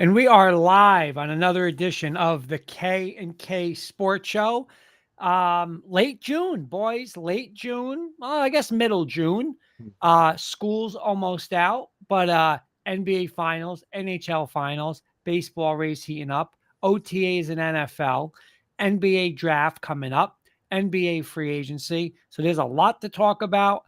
And we are live on another edition of the K and K Sports Show. Late June, boys, late June. Well, I guess middle June. School's almost out, but NBA Finals, NHL Finals, baseball race heating up, OTAs and NFL, NBA draft coming up, NBA free agency. So there's a lot to talk about.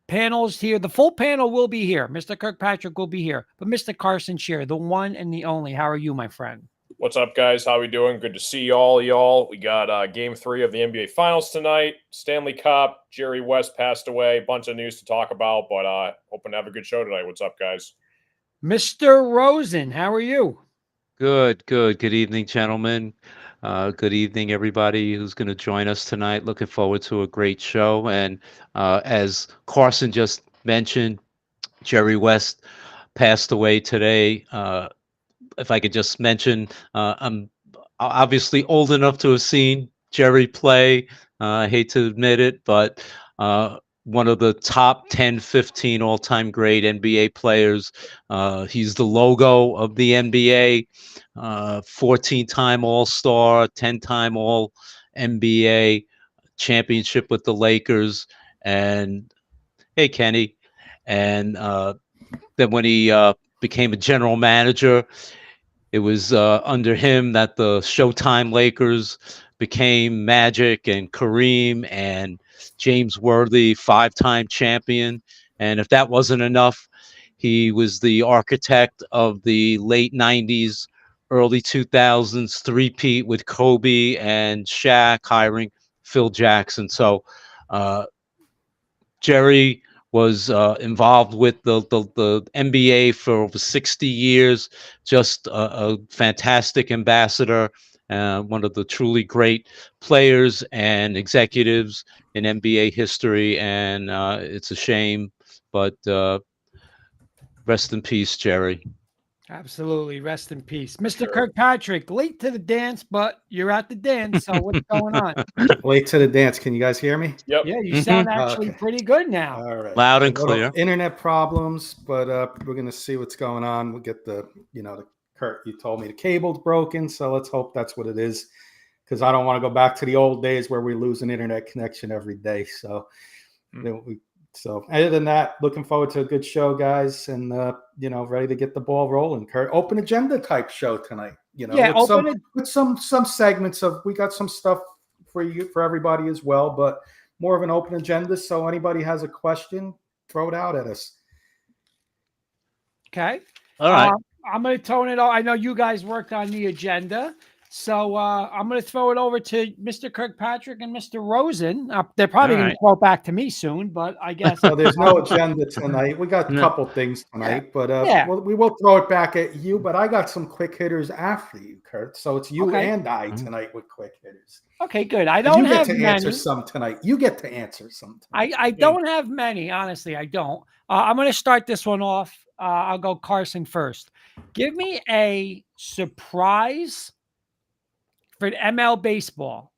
Panels here. The full panel will be here. Mr. Kirkpatrick will be here. But Mr. Carson Shear, the one and the only. How are you, my friend? What's up, guys? How we doing? Good to see y'all. We got Game 3 of the NBA Finals tonight. Stanley Cup. Jerry West passed away. Bunch of news to talk about, but hoping to have a good show tonight. What's up, guys? Mr. Rosen, how are you? Good. Good evening, gentlemen. Good evening, everybody who's going to join us tonight. Looking forward to a great show. And as Carson just mentioned, Jerry West passed away today. If I could just mention, I'm obviously old enough to have seen Jerry play. I hate to admit it, but one of the top 10, 15 all-time great NBA players. He's the logo of the NBA. 14-time All-Star, 10-time All-NBA, championship with the Lakers, and hey, Kenny. And then when he became a general manager, it was under him that the Showtime Lakers became Magic and Kareem and James Worthy, 5-time champion. And if that wasn't enough, he was the architect of the late 90s, early 2000s three-peat with Kobe and Shaq, hiring Phil Jackson. So Jerry was involved with the NBA for over 60 years, just a fantastic ambassador, one of the truly great players and executives in NBA history. And it's a shame, but rest in peace, Jerry. Absolutely. Rest in peace. Mr. Kirkpatrick, late to the dance, but you're at the dance. So what's going on? Late to the dance. Can you guys hear me? Yep. Yeah, you sound actually pretty good now. All right. Loud and clear. Internet problems, but we're going to see what's going on. We'll get the Kurt, you told me the cable's broken, so let's hope that's what it is, because I don't want to go back to the old days where we lose an internet connection every day. So So other than that, looking forward to a good show, guys, and ready to get the ball rolling. Kurt, open agenda type show tonight. With some segments of, we got some stuff for everybody as well, but more of an open agenda. So anybody has a question, throw it out at us. Okay. All right. I'm going to tone it all. I know you guys worked on the agenda. So I'm going to throw it over to Mr. Kirkpatrick and Mr. Rosen. They're probably going to throw it back to me soon, but I guess. So there's no agenda tonight. We got a couple things tonight, but we will throw it back at you. But I got some quick hitters after you, Kurt. So it's you and I tonight with quick hitters. Okay, good. I don't have many. Answer some tonight. You get to answer some tonight. I don't have many, honestly. I don't. I'm going to start this one off. I'll go Carson first. Give me a surprise for ML baseball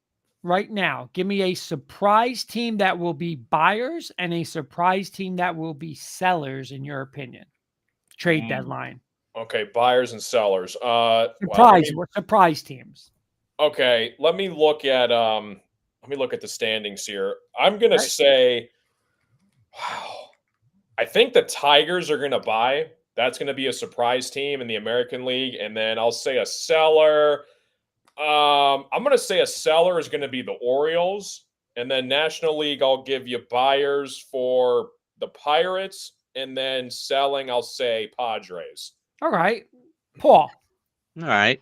right now. Give me a surprise team that will be buyers and a surprise team that will be sellers, in your opinion. Trade deadline. Okay, buyers and sellers. Surprise teams. Okay, let me look at the standings here. I'm gonna say, I think the Tigers are gonna buy. That's gonna be a surprise team in the American League, and then I'll say a seller. I'm going to say a seller is going to be the Orioles, and then National League, I'll give you buyers for the Pirates, and then selling, I'll say Padres. All right, Paul. All right,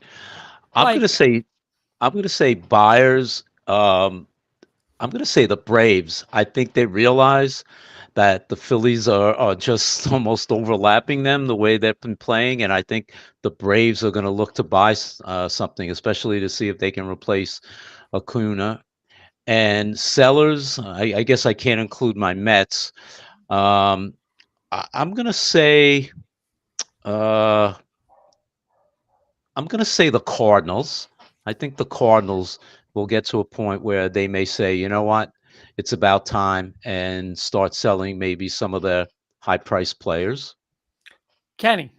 I'm going to say buyers. I'm going to say the Braves. I think they realize that the Phillies are just almost overlapping them the way they've been playing. And I think the Braves are going to look to buy something, especially to see if they can replace Acuna. And sellers, I guess I can't include my Mets. I'm going to say the Cardinals. I think the Cardinals will get to a point where they may say, you know what? It's about time, and start selling maybe some of the high-priced players. Kenny.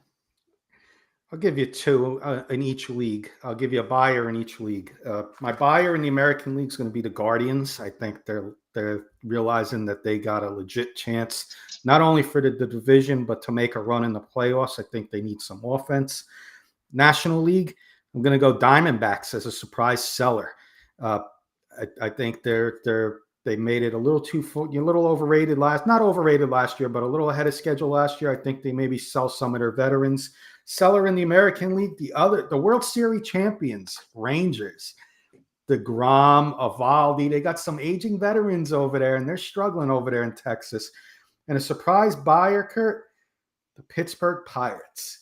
I'll give you two in each league. I'll give you a buyer in each league. My buyer in the American League is going to be the Guardians. I think they're realizing that they got a legit chance, not only for the division, but to make a run in the playoffs. I think they need some offense. National League, I'm going to go Diamondbacks as a surprise seller. I think they made it a little overrated not overrated last year, but a little ahead of schedule last year. I think they maybe sell some of their veterans. Seller in the American League, the World Series champions, Rangers, DeGrom, Evaldi. They got some aging veterans over there, and they're struggling over there in Texas. And a surprise buyer, Kurt, the Pittsburgh Pirates.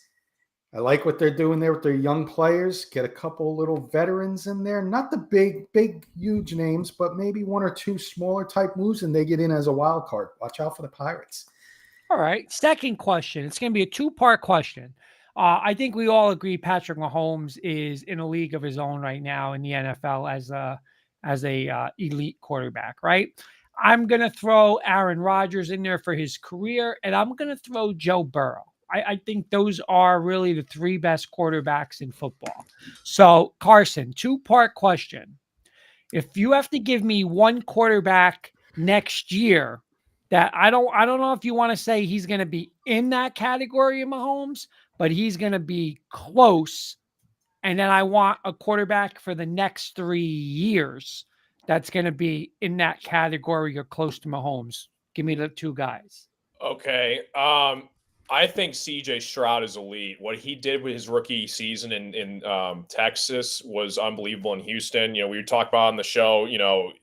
I like what they're doing there with their young players. Get a couple little veterans in there. Not the big, huge names, but maybe one or two smaller type moves, and they get in as a wild card. Watch out for the Pirates. All right. Second question. It's going to be a two-part question. I think we all agree Patrick Mahomes is in a league of his own right now in the NFL as a elite quarterback, right? I'm going to throw Aaron Rodgers in there for his career, and I'm going to throw Joe Burrow. I think those are really the three best quarterbacks in football. So, Carson, two-part question. If you have to give me one quarterback next year that I don't know if you want to say he's going to be in that category of Mahomes, but he's going to be close. And then I want a quarterback for the next 3 years that's going to be in that category or close to Mahomes. Give me the two guys. Okay. I think CJ Stroud is elite. What he did with his rookie season in Texas was unbelievable in Houston. We talked about on the show,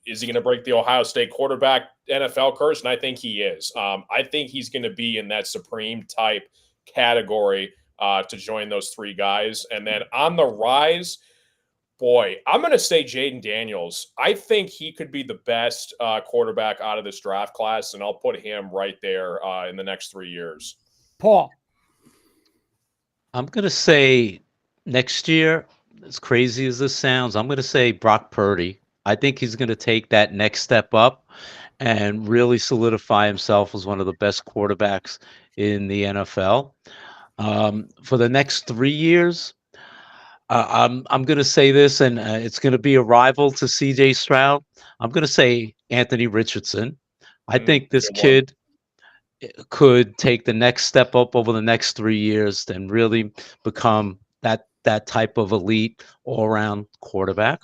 is he going to break the Ohio State quarterback NFL curse? And I think he is. I think he's going to be in that supreme type category to join those three guys. And then on the rise, boy, I'm going to say Jaden Daniels. I think he could be the best quarterback out of this draft class, and I'll put him right there in the next 3 years. Paul. I'm going to say next year, as crazy as this sounds, I'm going to say Brock Purdy. I think he's going to take that next step up and really solidify himself as one of the best quarterbacks in the NFL. For the next 3 years, I'm going to say this, and it's going to be a rival to CJ Stroud. I'm going to say Anthony Richardson. I think this kid could take the next step up over the next 3 years and really become that type of elite all-around quarterback.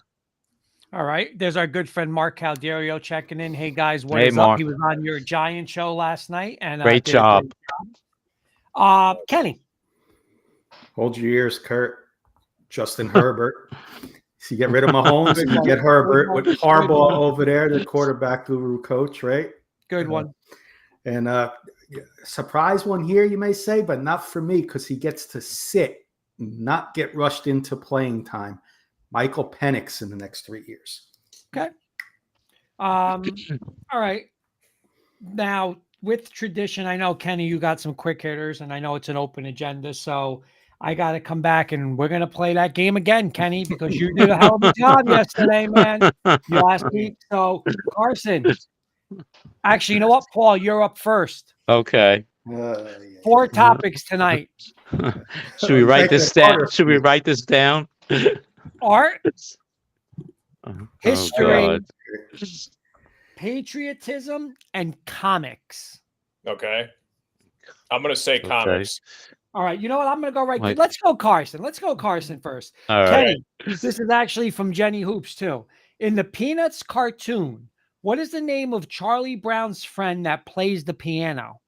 All right. There's our good friend Mark Calderio checking in. Hey, guys, what Hey, is Mark. up? He was on your Giant show last night. And Great did a job. Kenny. Hold your ears, Kurt. Justin Herbert. So you get rid of Mahomes and you get Herbert with Harbaugh over there, the quarterback guru coach, right? Good one. And surprise one here, you may say, but not for me because he gets to sit, not get rushed into playing time. Michael Penix in the next 3 years. Okay. All right. Now, with tradition, I know, Kenny, you got some quick hitters, and I know it's an open agenda, so I got to come back, and we're going to play that game again, Kenny, because you did a hell of a job yesterday, man, last week. So, Carson, actually, you know what, Paul, you're up first. Okay. 4 topics tonight. Should we write this down? Should we write this down? Art, history, God. patriotism, and comics. Okay. I'm going to say comics. All right. You know what? I'm going to go right. Wait. Let's go Carson. Let's go Carson first. All Kenny, right. this is actually from Jenny Hoops too. In the Peanuts cartoon, what is the name of Charlie Brown's friend that plays the piano?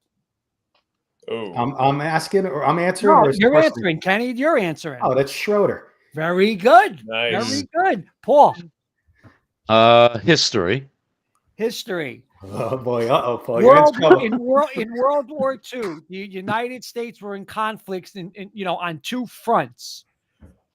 Ooh. I'm asking, or I'm answering. No, you're answering, Kenny. You're answering. Oh, that's Schroeder. Very good. Nice. Very good. Paul. History. History. Oh boy, Paul, you're in trouble. In World War II, the United States were in conflicts on 2 fronts.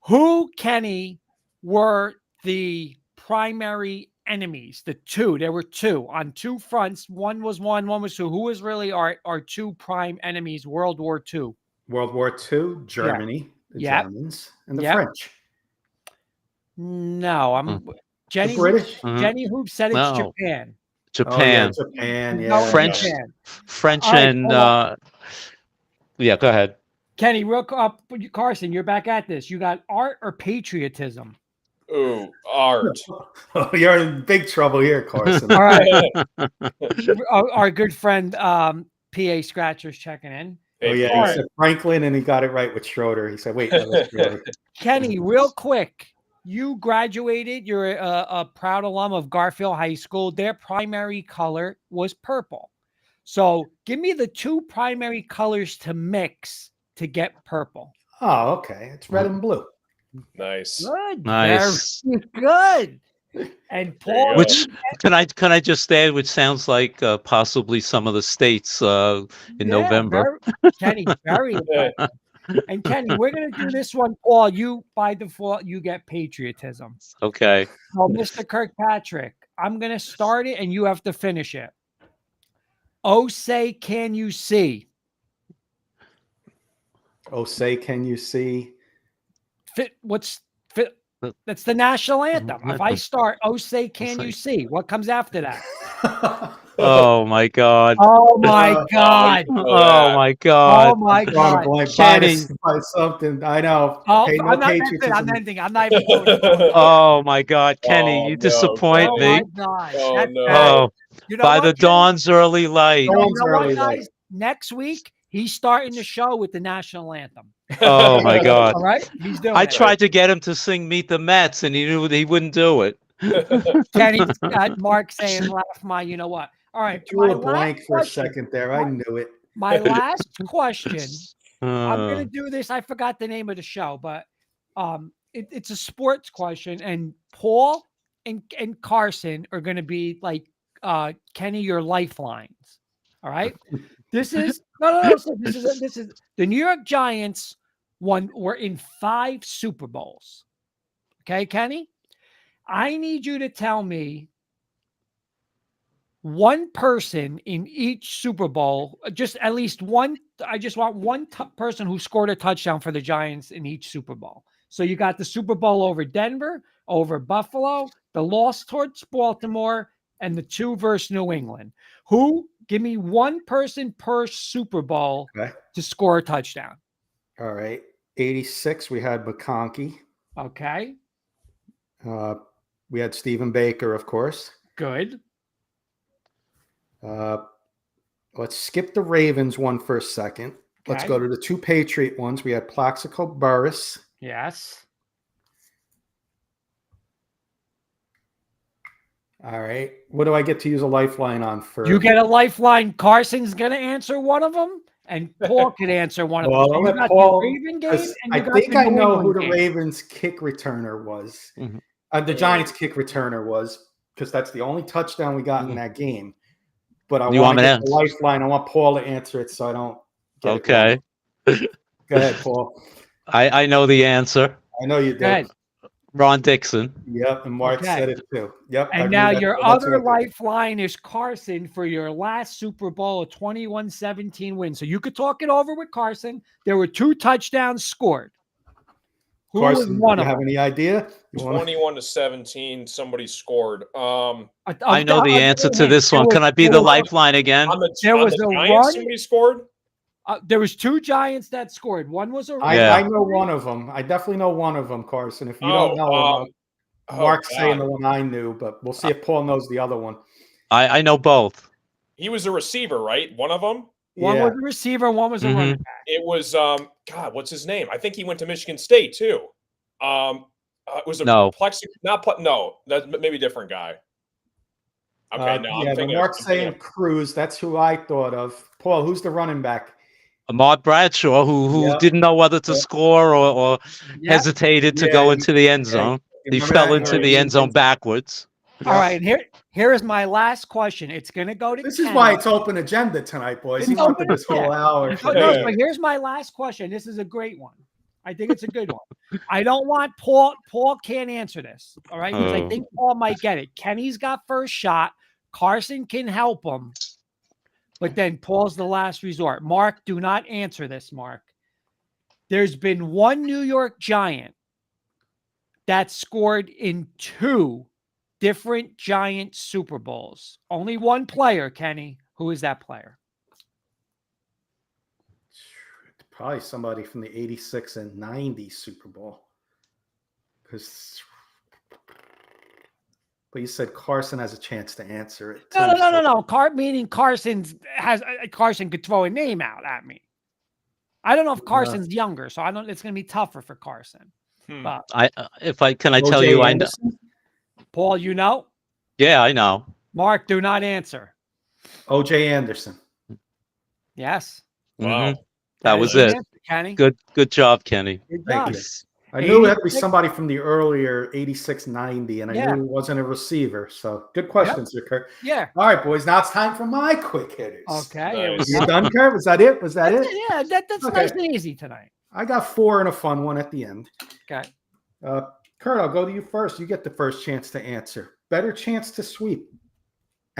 Who, Kenny, were the primary enemies? There were 2 on 2 fronts. One was 1 was 2. Who was really our 2 prime enemies? World War II. World War II, Germany, the Germans, and the French. No, Jenny. British. Jenny Hoop said it's No. Japan. Japan. Oh, yeah, Japan, yeah. No, French. Japan. French All right, and yeah. Go ahead. Kenny, real Carson, you're back at this. You got art or patriotism? Ooh, art. Oh, you're in big trouble here, Carson. All right. Our good friend PA Scratcher's checking in. Oh, yeah. All He said Franklin, and he got it right with Schroeder. He said, wait, that was Schroeder. Kenny, real quick. You graduated. You're a proud alum of Garfield High School. Their primary color was purple. So give me the two primary colors to mix to get purple. Oh, okay. It's red and blue. Nice. Good. Nice. Very good. And Paul, Which can I just add? Which sounds like possibly some of the states in November. Kenny, very impressive. And Kenny, we're gonna do this one, Paul. You by default, you get patriotism. Okay. So, Mr. Kirkpatrick, I'm gonna start it, and you have to finish it. Oh, say, can you see? Oh, say, can you see? That's the national anthem. If I start, oh, say, can you see? What comes after that? Oh my God. Oh my God. Oh my God. Oh my God. Kenny. By something. I know. Oh, Hey, no I'm not, patriotism. I'm ending. I'm not even going to Oh my God, Kenny, Oh, you no, disappoint Oh me. my God. Oh, That's no. bad. Oh, You know by what, the Kenny? dawn's early light. You Dawn's know early what, guys? light. Next week, he's starting the show with the national anthem. Oh my God. All right? He's doing I it. tried to get him to sing Meet the Mets and he knew he wouldn't do it. Kenny, Mark saying, laugh my, you know what? All right. Drew My a blank last for a question. second there. I knew it. My last question. I'm Uh, going to do this. I forgot the name of the show, but it's a sports question. And Paul and Carson are going to be like, Kenny, your lifelines. All right. This is no. So this is the New York Giants were in 5 Super Bowls. Okay, Kenny, I need you to tell me one person in each Super Bowl, just at least one. I just want one person who scored a touchdown for the Giants in each Super Bowl. So you got the Super Bowl over Denver, over Buffalo, the loss towards Baltimore, and the 2 versus New England. Give me one person per Super Bowl to score a touchdown. All right. 86, we had McConkey. Okay. We had Stephen Baker, of course. Good. Let's skip the Ravens one for a second. Let's go to the 2 Patriot ones. We had Plaxico Burress. Yes. All right. What do I get to use a lifeline on for? You get a lifeline. Carson's going to answer one of them, and Paul can answer one of them. Well, So I'll you let got Paul. the Raven game, and I you got think the I New know England who the game. Ravens kick returner was. Mhm. The Giants kick returner was, because that's the only touchdown we got in that game. But I You want want to me get to- the lifeline. I want Paul to answer it so I don't get Okay. it wrong. Go ahead, Paul. I know the answer. I know you do. Go ahead. Ron Dixon. Yep, and Mark said it too. Yep. I And knew now that. your That's other what I did. lifeline is Carson for your last Super Bowl, a 21-17 win. So you could talk it over with Carson. There were 2 touchdowns scored. Who was Carson, one do of you have them? any idea? You wanna- 21-17. Somebody scored. I know the answer to this one. Can I be the lifeline again? On the was a Giants, run. somebody scored. There was 2 Giants that scored. One was a Yeah. I know one of them. I definitely know one of them, Carson. If you don't know him, Mark's saying the one I knew, but we'll see if Paul knows the other one. I know both. He was a receiver, right? One of them. One was a receiver, one was a running back. It was God, what's his name? I think he went to Michigan State too. It was a no, that's maybe a different guy. Okay, no, I'm thinking Mark's saying Cruz. That's who I thought of. Paul, who's the running back? Ahmad Bradshaw, who didn't know whether to score or hesitated to go into the end zone. He fell into the end zone backwards. All right, here is my last question. It's going to go to This Ken. is why it's open agenda tonight, boys. He wanted this whole hour. No, but here's my last question. This is a great one. I think it's a good one. I don't want Paul. Paul can't answer this. All right, because I think Paul might get it. Kenny's got first shot. Carson can help him. But then Paul's the last resort. Mark, do not answer this, Mark. There's been one New York Giant that scored in 2 different Giant Super Bowls. Only one player, Kenny. Who is that player? Probably somebody from the 86 and 90 Super Bowl. But you said Carson has a chance to answer it too. No. Meaning Carson could throw a name out at me. I don't know if Carson's younger, so I don't. It's going to be tougher for Carson. But I tell you, I know. Paul, you know? Yeah, I know. Mark, do not answer. O.J. Anderson. Yes. Wow. That was it. Answer, Kenny. Good job, Kenny. Good Thank job. you. I knew it had to be somebody from the earlier 86, 90, and I knew it wasn't a receiver. So good questions, Kurt. Yeah. All right, boys. Now it's time for my quick hitters. Okay. Nice. You done, Kurt? Was that it? Was that it? Yeah, that's Okay. nice and easy tonight. I got 4 and a fun one at the end. Okay. Kurt, I'll go to you first. You get the first chance to answer. Better chance to sweep.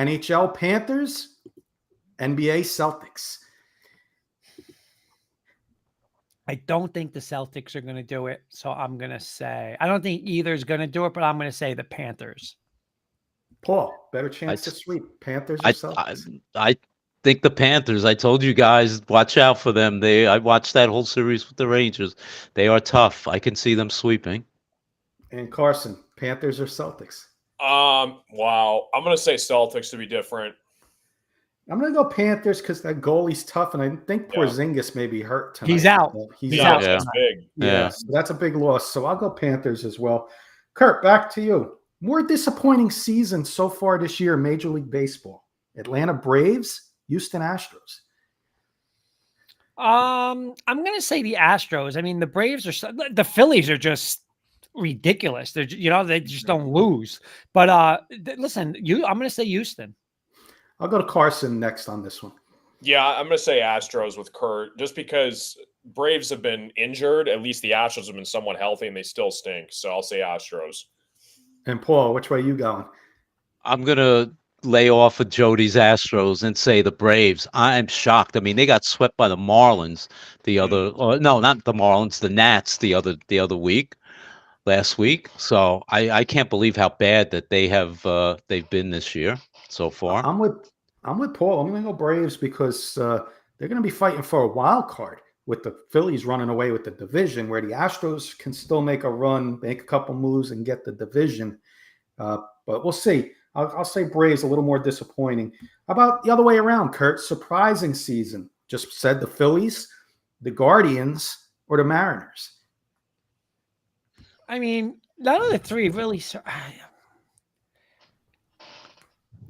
NHL Panthers, NBA Celtics. I don't think the Celtics are going to do it. So I'm going to say, I don't think either is going to do it, but I'm going to say the Panthers. Paul, better chance to sweep. Panthers or Celtics? I think the Panthers. I told you guys, watch out for them. I watched that whole series with the Rangers. They are tough. I can see them sweeping. And Carson, Panthers or Celtics? Wow. I'm going to say Celtics to be different. I'm going to go Panthers because that goalie's tough, and I think Porzingis may be hurt tonight. He's out. He's out. That's big. Yeah, so that's a big loss. So I'll go Panthers as well. Kurt, back to you. More disappointing season so far this year in Major League Baseball. Atlanta Braves, Houston Astros. I'm going to say the Astros. I mean, the Braves the Phillies are just ridiculous. They just don't lose. But listen, I'm going to say Houston. I'll go to Carson next on this one. Yeah, I'm going to say Astros with Kurt, just because Braves have been injured. At least the Astros have been somewhat healthy, and they still stink. So I'll say Astros. And Paul, which way you going? I'm going to lay off of Jody's Astros and say the Braves. I'm shocked. I mean, they got swept by the Marlins no, not the Marlins, the Nats last week. So I can't believe how bad that they've been this year so far. I'm with Paul. I'm going to go Braves because they're going to be fighting for a wild card with the Phillies running away with the division, where the Astros can still make a run, make a couple moves, and get the division. But we'll see. I'll say Braves a little more disappointing. How about the other way around, Kurt? Surprising season. Just said the Phillies, the Guardians, or the Mariners. I mean, none of the three really.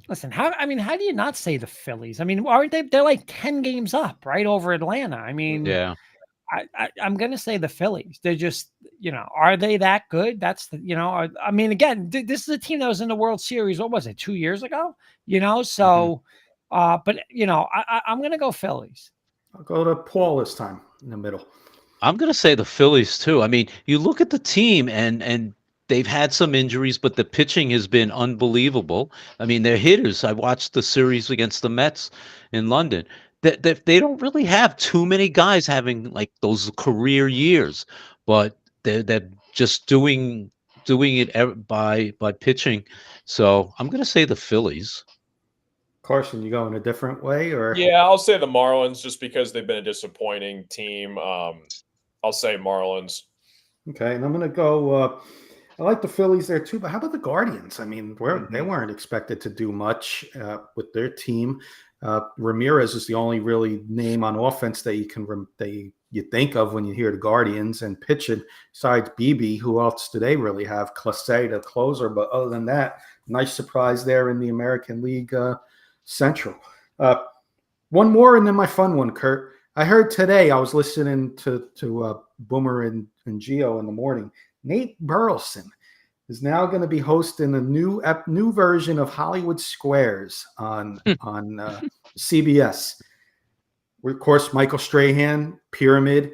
Listen, how do you not say the Phillies? I mean, aren't they? They're like 10 games up, right, over Atlanta. I mean, yeah. I'm going to say the Phillies. They're just, are they that good? That's I mean, again, this is a team that was in the World Series. What was it, 2 years ago? So, but I'm going to go Phillies. I'll go to Paul this time in the middle. I'm going to say the Phillies too. I mean, you look at the team and they've had some injuries, but the pitching has been unbelievable. I mean, they're hitters. I watched the series against the Mets in London. They don't really have too many guys having like those career years, but they're just doing it by pitching. So I'm going to say the Phillies. Carson, you going a different way, or? Yeah, I'll say the Marlins just because they've been a disappointing team. I'll say Marlins. Okay, and I'm going to go. I like the Phillies there too, but how about the Guardians? I mean, they weren't expected to do much with their team. Ramirez is the only really name on offense that you think of when you hear the Guardians, and pitching besides BB. Who else do they really have? Clase, the closer, but other than that, nice surprise there in the American League Central. One more, and then my fun one, Kurt. I heard today, I was listening to Boomer and Gio in the morning. Nate Burleson is now going to be hosting a new version of Hollywood Squares on CBS. Of course, Michael Strahan, Pyramid,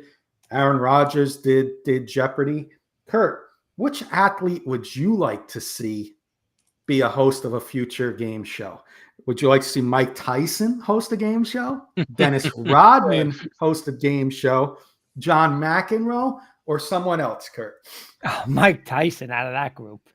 Aaron Rodgers did Jeopardy. Kurt, which athlete would you like to see be a host of a future game show? Would you like to see Mike Tyson host a game show? Dennis Rodman host a game show? John McEnroe? Or someone else, Kurt? Oh, Mike Tyson out of that group.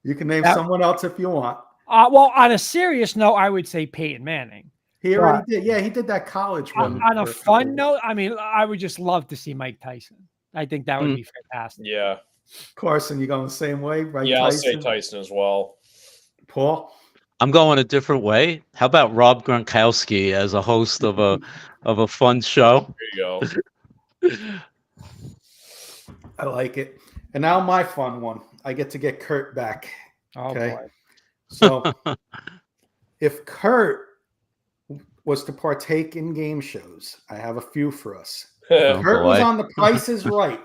You can name someone else if you want. Well, on a serious note, I would say Peyton Manning. He already did. Yeah, he did that college one. On a for fun couple- note, I mean, I would just love to see Mike Tyson. I think that would be fantastic. Yeah. Carson, you going the same way, right? Yeah, I'll say Tyson? Tyson as well. Paul? I'm going a different way. How about Rob Gronkowski as a host of a fun show? There you go. I like it. And now my fun one. I get to get Kurt back. Oh Okay. boy. So if Kurt was to partake in game shows, I have a few for us. Oh, Kurt was boy. on The Price is Right.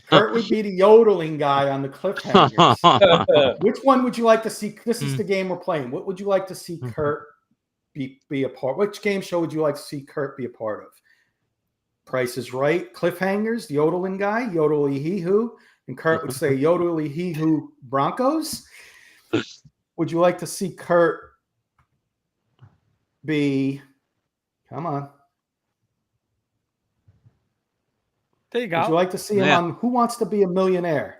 Kurt would be the yodeling guy on the cliffhangers. Which one would you like to see? This is the game we're playing. What would you like to see Kurt be a part? Which game show would you like to see Kurt be a part of? Price is Right, cliffhangers, the yodeling guy, yodely he who, and Kurt would say yodely he who Broncos. Would you like to see Kurt be? Come on. There you go. Would you like to see him on Who Wants to Be a Millionaire?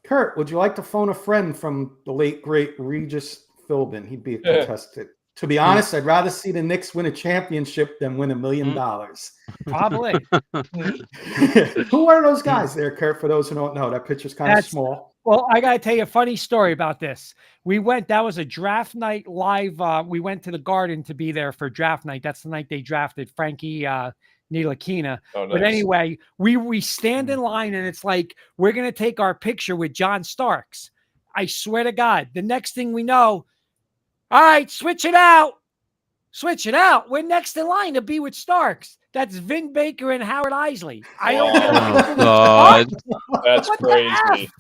Kurt, would you like to phone a friend from the late, great Regis Philbin? He'd be a contestant. To be honest, I'd rather see the Knicks win a championship than win $1 million. Probably. Who are those guys there, Kurt, for those who don't know? That picture's kind of small. Well, I got to tell you a funny story about this. That was a draft night live. We went to the Garden to be there for draft night. That's the night they drafted Frankie Ntilikina. Oh, nice. But anyway, we stand in line and it's like, we're going to take our picture with John Starks. I swear to God, the next thing we know, all right, switch it out. Switch it out. We're next in line to be with Starks. That's Vin Baker and Howard Isley. I don't Oh, God. That's What the crazy. F?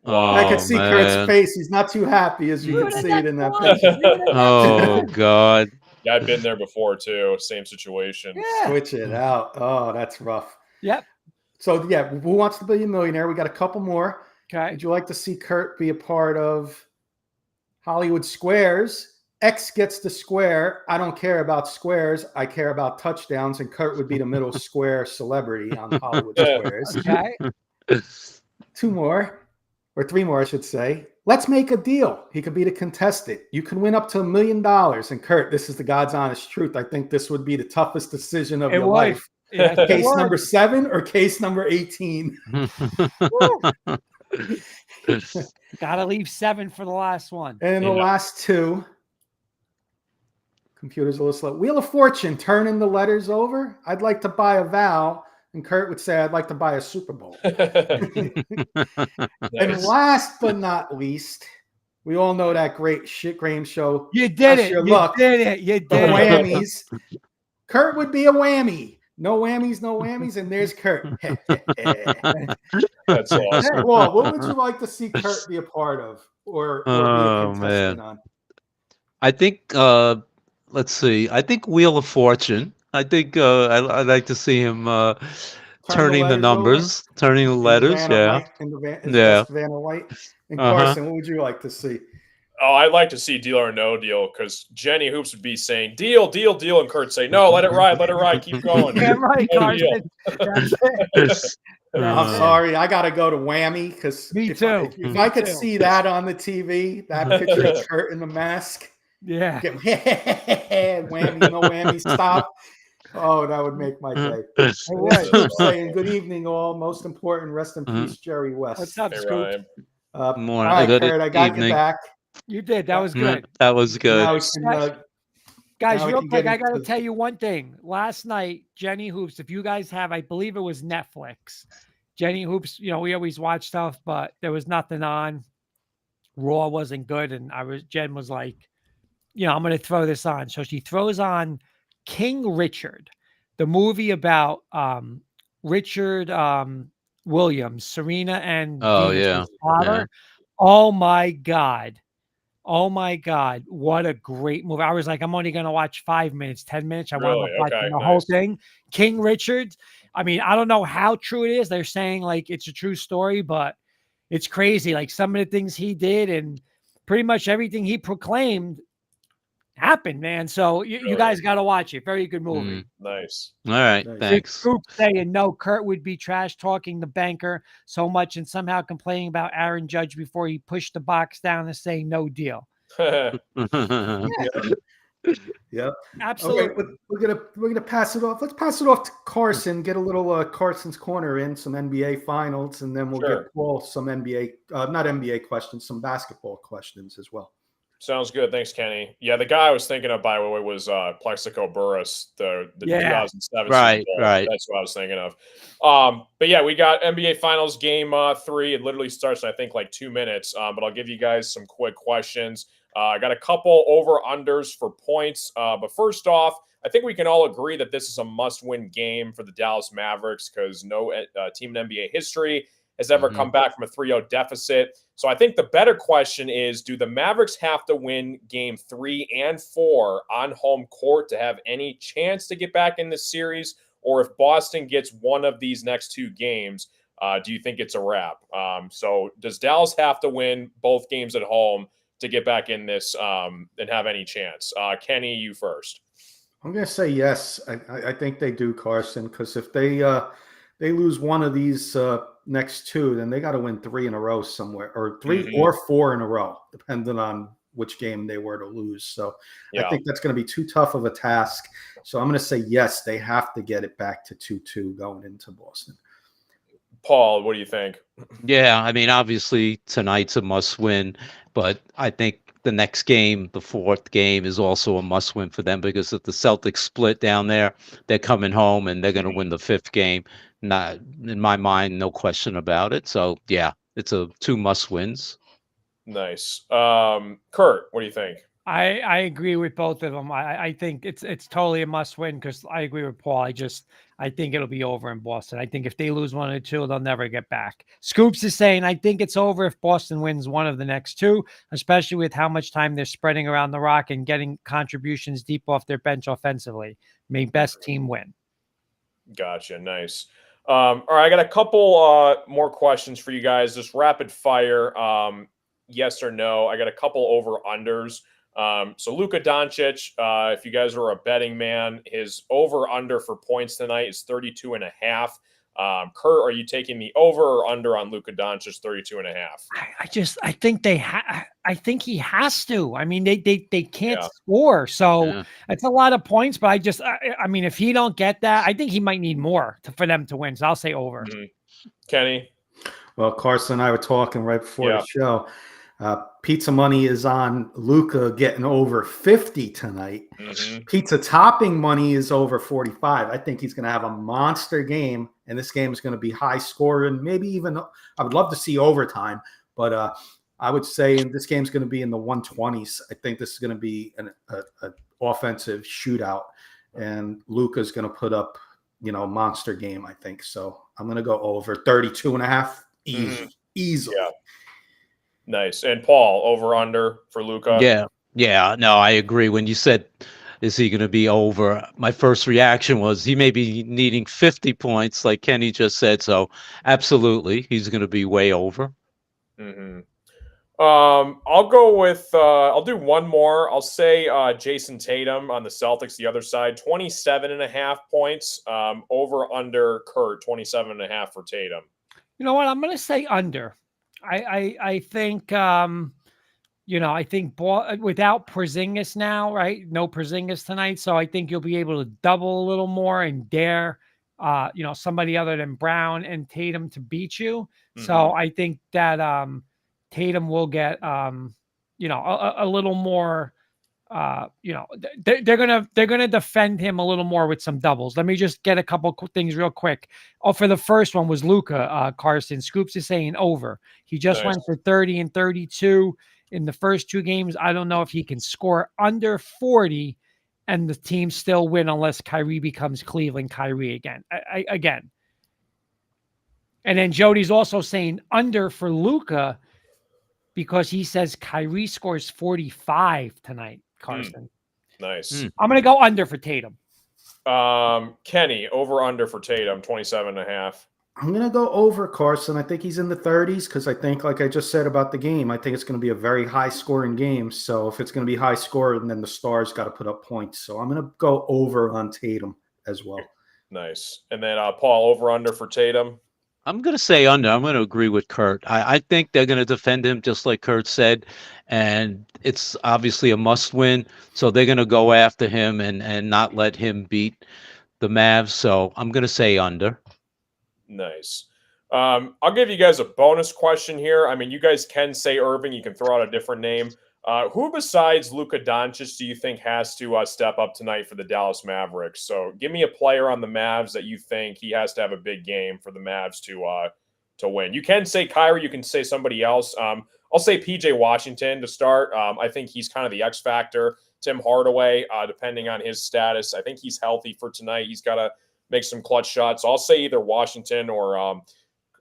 Oh, I can see man. Kurt's face. He's not too happy, as you Leave can it see at it in that that picture. Oh, God. Yeah, I've been there before too. Same situation. Yeah. Switch it out. Oh, that's rough. Yep. So, yeah, Who Wants to Be a Millionaire? We got a couple more. Okay. Would you like to see Kurt be a part of Hollywood Squares? X gets the square. I don't care about squares. I care about touchdowns. And Kurt would be the middle square celebrity on Hollywood Squares. Okay. Two more, or three more, I should say. Let's make a deal. He could be the contestant. You can win up to $1 million. And Kurt, this is the God's honest truth. I think this would be the toughest decision of your life. Yeah, Case number 7 or case number 18? Gotta leave 7 for the last one. And the last two. Computer's a little slow. Wheel of Fortune, turning the letters over. I'd like to buy a vowel. And Kurt would say, I'd like to buy a Super Bowl. And last but not least, we all know that great shit game show. You did That's it. your You luck. did it. You The did it. whammies. Kurt would be a whammy. No whammies, no whammies. And there's Kurt. That's awesome. Well, what would you like to see Kurt be a part of or be a contestant on? I think, let's see. I think Wheel of Fortune. I think I'd like to see him turning the letters numbers, turning the letters. Yeah. Yeah. Vanna White. And Carson, what would you like to see? Oh, I'd like to see Deal or No Deal because Jenny Hoops would be saying deal, deal, deal, and Kurt say no, let it ride, keep going. Yeah, right, No Carson. That's it. I'm sorry, I got to go to Whammy because Me too. If I could too. see that on the TV, that picture of Kurt in the mask, Yeah. get, whammy, no whammy, stop. Oh, that would make my day. It would. Saying good evening, all. Most important, rest in peace, Jerry West. What's up, Hey, Scoop? Ryan. All Morning. right, Good Kurt, I got evening. you back. You did. That was good. That was good. Now we can, Guys, Now we real can quick, get I got to into- tell you one thing. Last night, Jenny Hoops, if you guys have, I believe it was Netflix. Jenny Hoops, we always watch stuff, but there was nothing on. Raw wasn't good. And Jen was like, I'm going to throw this on. So she throws on King Richard, the movie about Richard Williams, Serena and Venus's father. Yeah. Oh my God. Oh my God. What a great movie. I was like, I'm only going to watch 5 minutes, 10 minutes. I wound up Really? watching Okay, the whole nice. thing. King Richard. I mean, I don't know how true it is. They're saying like it's a true story, but it's crazy. Like some of the things he did and pretty much everything he proclaimed happened, man. So you guys got to watch it. Very good movie. Nice. All right. Nice. Thanks. Scoop saying no, Kurt would be trash talking the banker so much and somehow complaining about Aaron Judge before he pushed the box down and say no deal. Yeah. Yeah. Absolutely. Okay, we're gonna pass it off. Let's pass it off to Carson. Get a little Carson's corner in some NBA finals, and then we'll Sure. get Paul some NBA, not NBA questions, some basketball questions as well. Sounds good. Thanks, Kenny. Yeah, the guy I was thinking of, by the way, was Plexico Burress, the Yeah. 2007 Right, Super Bowl. right. That's what I was thinking of. But yeah, we got NBA Finals Game 3. It literally starts in, I think, like 2 minutes. But I'll give you guys some quick questions. I got a couple over-unders for points. But first off, I think we can all agree that this is a must-win game for the Dallas Mavericks because no team in NBA history has ever come back from a 3-0 deficit. So I think the better question is, do the Mavericks have to win game 3 and 4 on home court to have any chance to get back in this series? Or if Boston gets one of these next 2 games, do you think it's a wrap? So does Dallas have to win both games at home to get back in this and have any chance? Kenny, you first. I'm gonna say yes. I think they do, Carson, because if they lose one of these next 2, then they got to win 3 in a row somewhere, or 3 or 4 in a row, depending on which game they were to lose. So I think that's going to be too tough of a task. So I'm going to say yes, they have to get it back to 2-2 going into Boston. Paul, what do you think? Yeah, I mean, obviously tonight's a must win, but I think the next game, the 4th game, is also a must win for them because if the Celtics split down there, they're coming home and they're going to win the 5th game. Not in my mind, no question about it. So yeah, it's 2 must wins. Nice. Kurt, what do you think? I agree with both of them. I think it's totally a must win because I agree with Paul. I think it'll be over in Boston. I think if they lose 1 or 2, they'll never get back. Scoops is saying I think it's over if Boston wins one of the next 2, especially with how much time they're spreading around the rock and getting contributions deep off their bench offensively. May best team win. Gotcha. Nice. All right, I got a couple more questions for you guys. Just rapid fire. Yes or no. I got a couple over unders. So Luka Doncic, if you guys are a betting man, his over under for points tonight is 32.5. Kurt, are you taking the over or under on Luka Doncic 32.5? I think I think he has to. I mean, they can't Yeah. score, so Yeah. it's a lot of points. But I mean, if he don't get that, I think he might need more for them to win. So I'll say over. Kenny? Well, Carson and I were talking right before Yeah. the show. Pizza money is on Luka getting over 50 tonight. Pizza topping money is over 45. I think he's going to have a monster game, and this game is going to be high scoring. Maybe even I would love to see overtime, but I would say this game's going to be in the 120s. I think this is going to be an offensive shootout, and Luka's going to put up, a monster game. I think so. I'm going to go over 32.5 easily. Yeah. Nice. And Paul, over under for Luka? Yeah. No, I agree. When you said, is he going to be over? My first reaction was he may be needing 50 points, like Kenny just said. So absolutely, he's going to be way over. I'll go with, I'll do one more. I'll say Jason Tatum on the Celtics, the other side, 27.5 points. Over under Kurt, 27.5 for Tatum. You know what? I'm going to say under. I think, I think without Porzingis now, right? No Porzingis tonight. So I think you'll be able to double a little more and dare, somebody other than Brown and Tatum to beat you. So I think that Tatum will get, a little more, they're gonna defend him a little more with some doubles. Let me just get a couple things real quick. Oh, for the first one was Luka. Carson Scoops is saying over. He just went for 30 and 32 in the first 2 games. I don't know if he can score under 40 and the team still win unless Kyrie becomes Cleveland Kyrie again. Again. And then Jody's also saying under for Luka because he says Kyrie scores 45 tonight. Carson. Nice. I'm going to go under for Tatum. Kenny, over under for Tatum, 27.5. I'm going to go over Carson. I think he's in the 30s because I think, like I just said about the game, I think it's going to be a very high-scoring game. So if it's going to be high-scoring, then the Stars got to put up points. So I'm going to go over on Tatum as well. Nice. And then Paul, over under for Tatum. I'm going to say under. I'm going to agree with Kurt. I think they're going to defend him just like Kurt said, and it's obviously a must win. So they're going to go after him and not let him beat the Mavs. So I'm going to say under. Nice. I'll give you guys a bonus question here. I mean, you guys can say Irving. You can throw out a different name. Who besides Luka Doncic do you think has to step up tonight for the Dallas Mavericks? So give me a player on the Mavs that you think he has to have a big game for the Mavs to win. You can say Kyrie. You can say somebody else. I'll say PJ Washington to start. I think he's kind of the X factor. Tim Hardaway, depending on his status, I think he's healthy for tonight. He's got to make some clutch shots. So I'll say either Washington or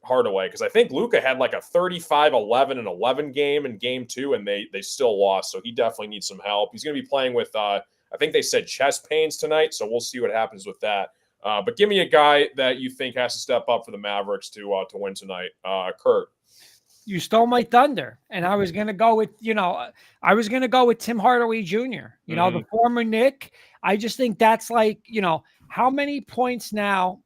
Hardaway, because I think Luka had like a 35, 11, and 11 game in game 2, and they still lost. So he definitely needs some help. He's going to be playing with, I think they said chest pains tonight, so we'll see what happens with that. But give me a guy that you think has to step up for the Mavericks to win tonight. Kurt. You stole my thunder, and I was going to go with, I was going to go with Tim Hardaway Jr., the former Knick. I just think that's like, how many points now,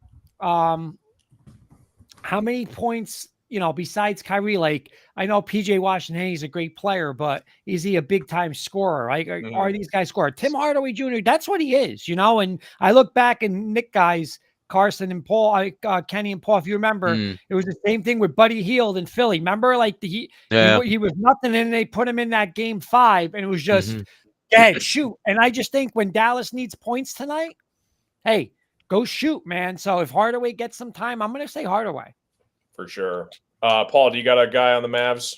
besides Kyrie? Like, I know PJ Washington, he's a great player, but is he a big time scorer? Like, are these guys scorer? Tim Hardaway Jr., that's what he is, and I look back and Knick guys, Carson and Paul, Kenny and Paul, if you remember, it was the same thing with Buddy Hield in Philly. Remember, like he was nothing, and they put him in that game 5, and it was just, shoot. And I just think when Dallas needs points tonight, hey, go shoot, man. So if Hardaway gets some time, I'm going to say Hardaway. For sure. Paul, do you got a guy on the Mavs?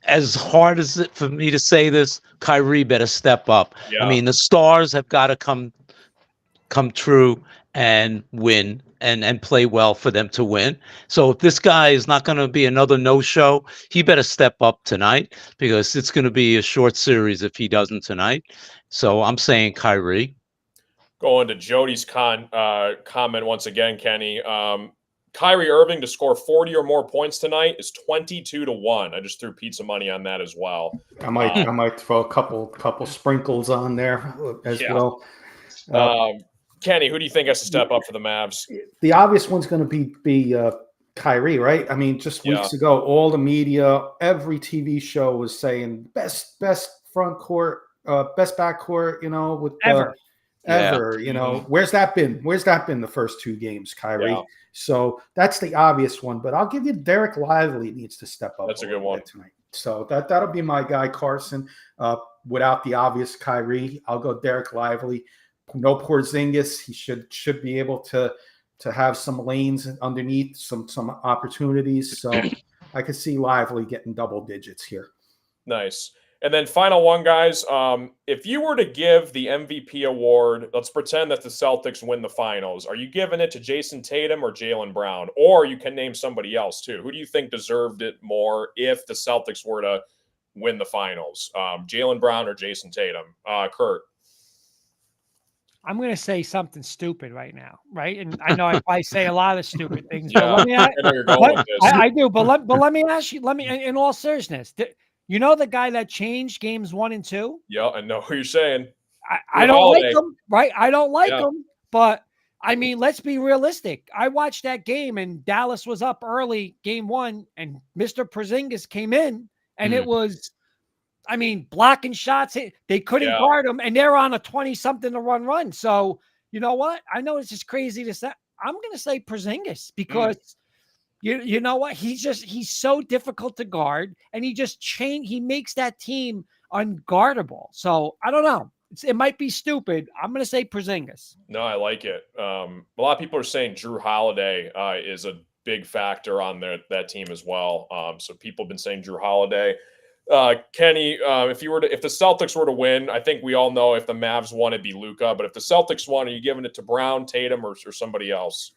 As hard as it for me to say this, Kyrie better step up. Yeah. I mean, the stars have got to come true and win and play well for them to win. So if this guy is not going to be another no-show, he better step up tonight, because it's going to be a short series if he doesn't tonight. So I'm saying Kyrie. Going to Jody's comment once again, Kenny. Kyrie Irving to score 40 or more points tonight is 22-1. I just threw pizza money on that as well. I might throw a couple sprinkles on there as well. Kenny, who do you think has to step up for the Mavs? The obvious one's going to be Kyrie, right? I mean, just weeks ago, all the media, every TV show was saying best front court, best back court, with ever. Where's that been? Where's that been the first 2 games, Kyrie? Yeah. So that's the obvious one, but I'll give you Derek Lively needs to step up. That's a good one tonight. So that'll be my guy, Carson. Without the obvious Kyrie, I'll go Derek Lively. No Porzingis. He should be able to have some lanes underneath, some opportunities. So I could see Lively getting double digits here. Nice. And then final one, guys. If you were to give the MVP award, let's pretend that the Celtics win the finals. Are you giving it to Jason Tatum or Jaylen Brown? Or you can name somebody else too. Who do you think deserved it more if the Celtics were to win the finals? Jaylen Brown or Jason Tatum? Kurt. I'm going to say something stupid right now, right? And I know I say a lot of stupid things, but let me ask, I do, but let me ask you, in all seriousness, you know the guy that changed games 1 and 2? Yeah, I know who you're saying. I don't like him, right? I don't like him, but I mean, let's be realistic. I watched that game and Dallas was up early game 1 and Mr. Porzingis came in and it was, I mean, blocking shots. They couldn't guard him, and they're on a 20-something to run. So, you know what? I know it's just crazy to say. I'm going to say Porzingis because, you know what? He's so difficult to guard, and he makes that team unguardable. So, I don't know. It might be stupid. I'm going to say Porzingis. No, I like it. A lot of people are saying Drew Holiday is a big factor on that team as well. So people have been saying Drew Holiday. Kenny, if the Celtics were to win, I think we all know if the Mavs won, it'd be Luka. But if the Celtics won, are you giving it to Brown, Tatum, or somebody else?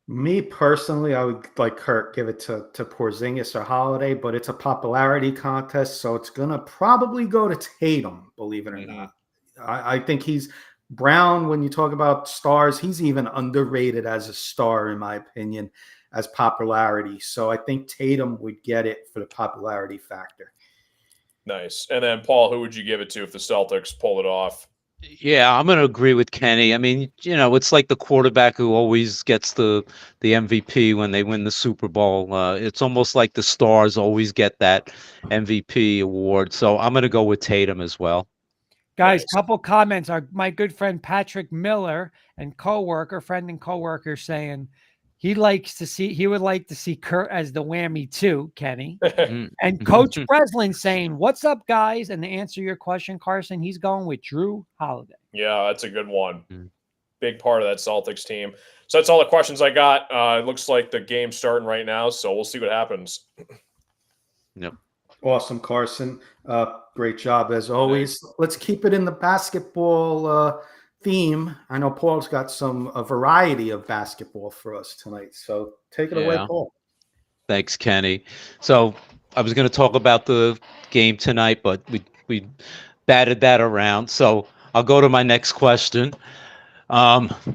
Me personally, I would like Kurt give it to Porzingis or Holiday, but it's a popularity contest, so it's gonna probably go to Tatum. Believe it or not, I think he's Brown. When you talk about stars, he's even underrated as a star, in my opinion, as popularity. So I think Tatum would get it for the popularity factor. Nice. And then Paul, who would you give it to if the Celtics pull it off? Yeah, I'm going to agree with Kenny. I mean, it's like the quarterback who always gets the MVP when they win the Super Bowl. It's almost like the stars always get that MVP award. So I'm going to go with Tatum as well. Guys, Nice. couple comments. My good friend Patrick Miller and friend and coworker saying he would like to see Kurt as the whammy too, Kenny. Mm. And Coach Breslin saying, "What's up, guys?" And to answer your question, Carson, he's going with Drew Holiday. Yeah, that's a good one. Mm. Big part of that Celtics team. So that's all the questions I got. It looks like the game's starting right now, so we'll see what happens. Yep. Awesome, Carson. Great job as always. Let's keep it in the basketball theme. I know Paul's got a variety of basketball for us tonight. So take it away, Yeah. Paul. Thanks, Kenny. So I was going to talk about the game tonight, but we batted that around. So I'll go to my next question.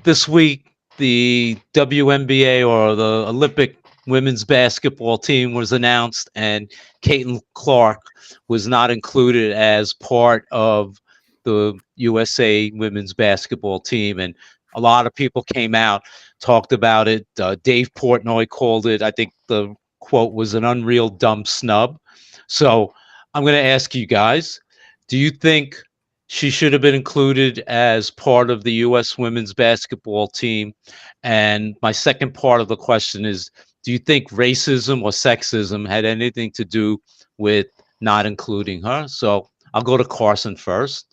This week, the WNBA or the Olympic women's basketball team was announced, and Caitlin Clark was not included as part of the USA women's basketball team. And a lot of people came out, talked about it. Dave Portnoy called it, I think the quote was, an unreal dumb snub. So I'm going to ask you guys, do you think she should have been included as part of the U.S. women's basketball team? And my second part of the question is, do you think racism or sexism had anything to do with not including her? So I'll go to Carson first.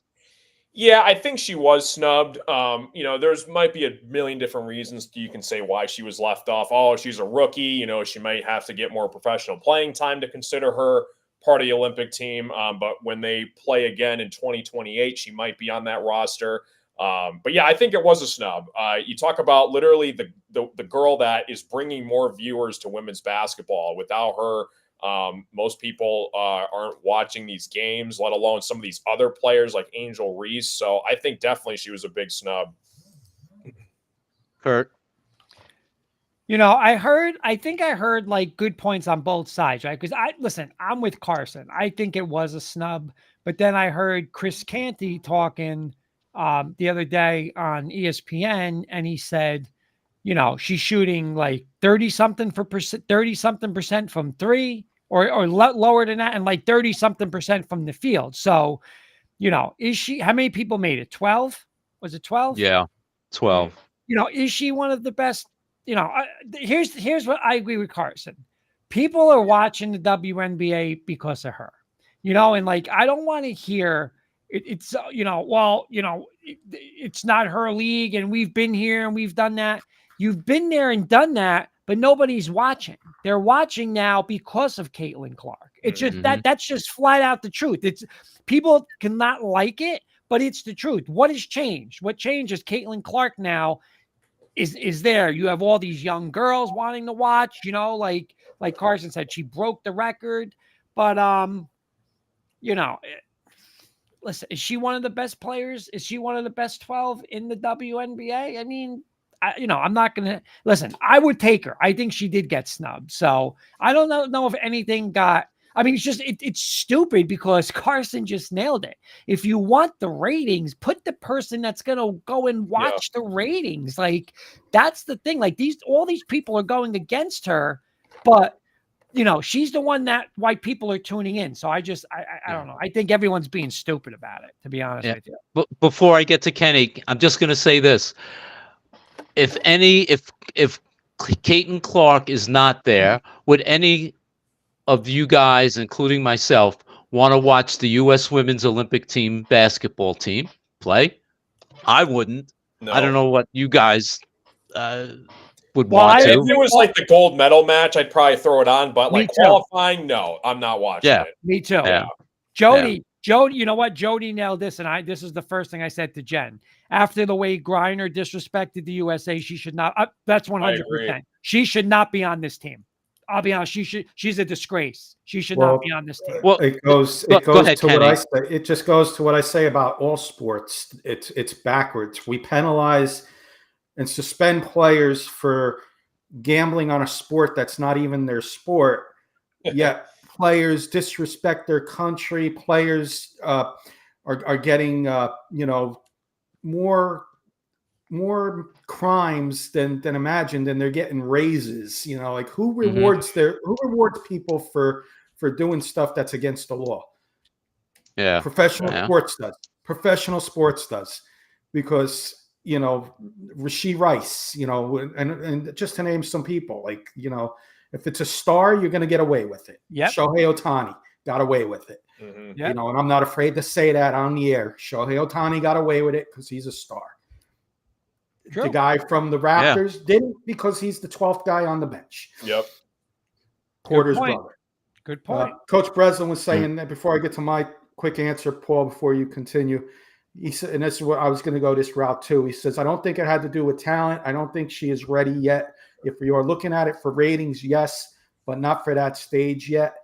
Yeah, I think she was snubbed. There's might be a million different reasons you can say why she was left off. Oh, she's a rookie. She might have to get more professional playing time to consider her part of the Olympic team. But when they play again in 2028, she might be on that roster. But yeah, I think it was a snub. You talk about literally the girl that is bringing more viewers to women's basketball. Without her, most people aren't watching these games, let alone some of these other players like Angel Reese. So I think definitely she was a big snub. Kurt? I think I heard like good points on both sides, right? Because I'm with Carson. I think it was a snub, but then I heard Chris Canty talking the other day on ESPN, and he said, she's shooting like 30 something percent from three, or lower than that, and like 30 something percent from the field. So, is she? How many people made it? 12? Was it 12? Yeah, 12. Is she one of the best? Here's what I agree with Carson. People are watching the WNBA because of her, and like, I don't want to hear it's not her league, and we've been here and we've done that. You've been there and done that, but nobody's watching. They're watching now because of Caitlin Clark. It's just that's just flat out the truth. It's people cannot like it, but it's the truth. What has changed? What changed is Caitlin Clark now is there. You have all these young girls wanting to watch, like Carson said, she broke the record. But listen, is she one of the best players? Is she one of the best 12 in the WNBA? I mean, I'm not going to listen. I would take her. I think she did get snubbed. So I don't know if anything got. I mean, it's stupid because Carson just nailed it. If you want the ratings, put the person that's going to go and watch the ratings. Like, that's the thing. Like, all these people are going against her, but she's the one why people are tuning in. So I don't know. I think everyone's being stupid about it, to be honest with you. But before I get to Kenny, I'm just going to say this. If Caitlin Clark is not there, would any of you guys, including myself, want to watch the U.S. Women's Olympic team basketball team play? I wouldn't. No. I don't know what you guys would want to. If it was like the gold medal match, I'd probably throw it on. But like qualifying, no, I'm not watching it. Me too. Yeah. Jody, you know what? Jody nailed this, and this is the first thing I said to Jen. After the way Griner disrespected the USA, she should not. That's 100%. She should not be on this team. I'll be honest. She's a disgrace. She should not be on this team. Well, it goes to what I say. It just goes to what I say about all sports. It's backwards. We penalize and suspend players for gambling on a sport that's not even their sport. Yet players disrespect their country. Players are getting more crimes than imagined, and they're getting raises. You know, like who rewards people for doing stuff that's against the law? Yeah. Professional Yeah. sports does. Professional sports does, because you know Rashee Rice, you know, and just to name some people, like you know, if it's a star, you're going to get away with it. Yep. Shohei Ohtani got away with it. Mhm. Yep. You know, and I'm not afraid to say that on the air. Shohei Ohtani got away with it because he's a star. True. The guy from the Raptors didn't, because he's the 12th guy on the bench. Yep. Porter's point. brother. Good point. Coach Breslin was saying that before I get to my quick answer, Paul, before you continue. He said, and this is what I was going to go this route too. He says, I don't think it had to do with talent. I don't think she is ready yet. If you are looking at it for ratings, yes, but not for that stage yet.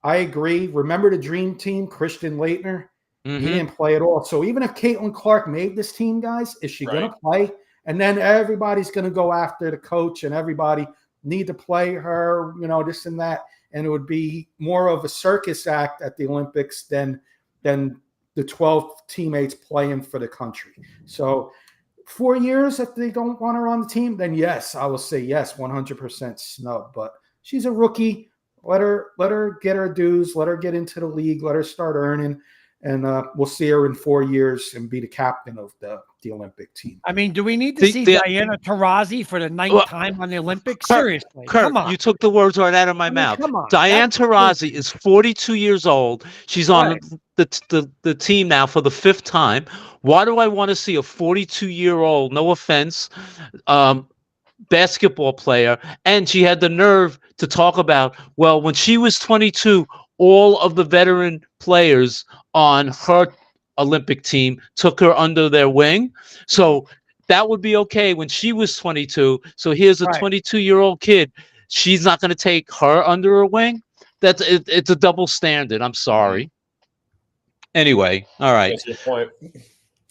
I agree. Remember the dream team, Christian Laettner? He didn't play at all. So even if Caitlin Clark made this team, guys, is she going to play? And then everybody's going to go after the coach, and everybody need to play her, you know, this and that. And it would be more of a circus act at the Olympics than the 12 teammates playing for the country. So 4 years, if they don't want her on the team, then yes, I will say yes, 100% snub. But she's a rookie. Let her get her dues. Let her get into the league. Let her start earning. And we'll see her in 4 years and be the captain of the Olympic team. I mean, do we need to see Diana Taurasi for the ninth time on the Olympics? Seriously, Kurt, come on. You took the words right out of my mouth. Come on. Diane Taurasi is 42 years old. She's on the team now for the 5th time. Why do I want to see a 42-year-old, no offense, basketball player? And she had the nerve to talk about, well, when she was 22, all of the veteran players on her Olympic team took her under their wing. So that would be okay when she was 22. So here's a 22-year-old kid. She's not going to take her under her wing. It's a double standard. I'm sorry. Anyway, all right. That's your point.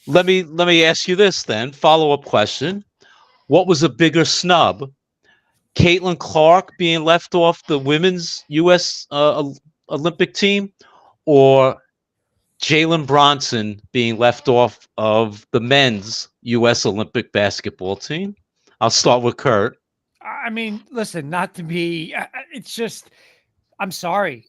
Let me ask you this then. Follow-up question. What was a bigger snub? Caitlin Clark being left off the women's U.S. Olympic team, or Jalen Bronson being left off of the men's U.S. Olympic basketball team? I'll start with Kurt. I mean, listen, not to be, it's just, I'm sorry.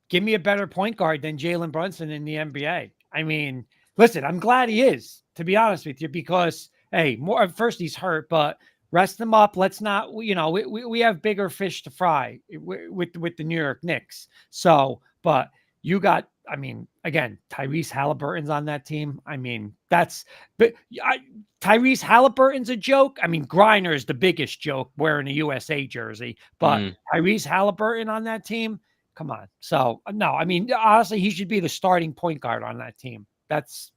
Give me a better point guard than Jalen Brunson in the NBA. I mean, listen, I'm glad he is, to be honest with you, because, hey, more at first he's hurt, but rest him up. Let's not, you know, we have bigger fish to fry with the New York Knicks. So, but you got, I mean, again, Tyrese Halliburton's on that team. I mean, Tyrese Halliburton's a joke. I mean, Griner is the biggest joke wearing a USA jersey, but Tyrese Halliburton on that team, come on. So, no, I mean, honestly, he should be the starting point guard on that team. That's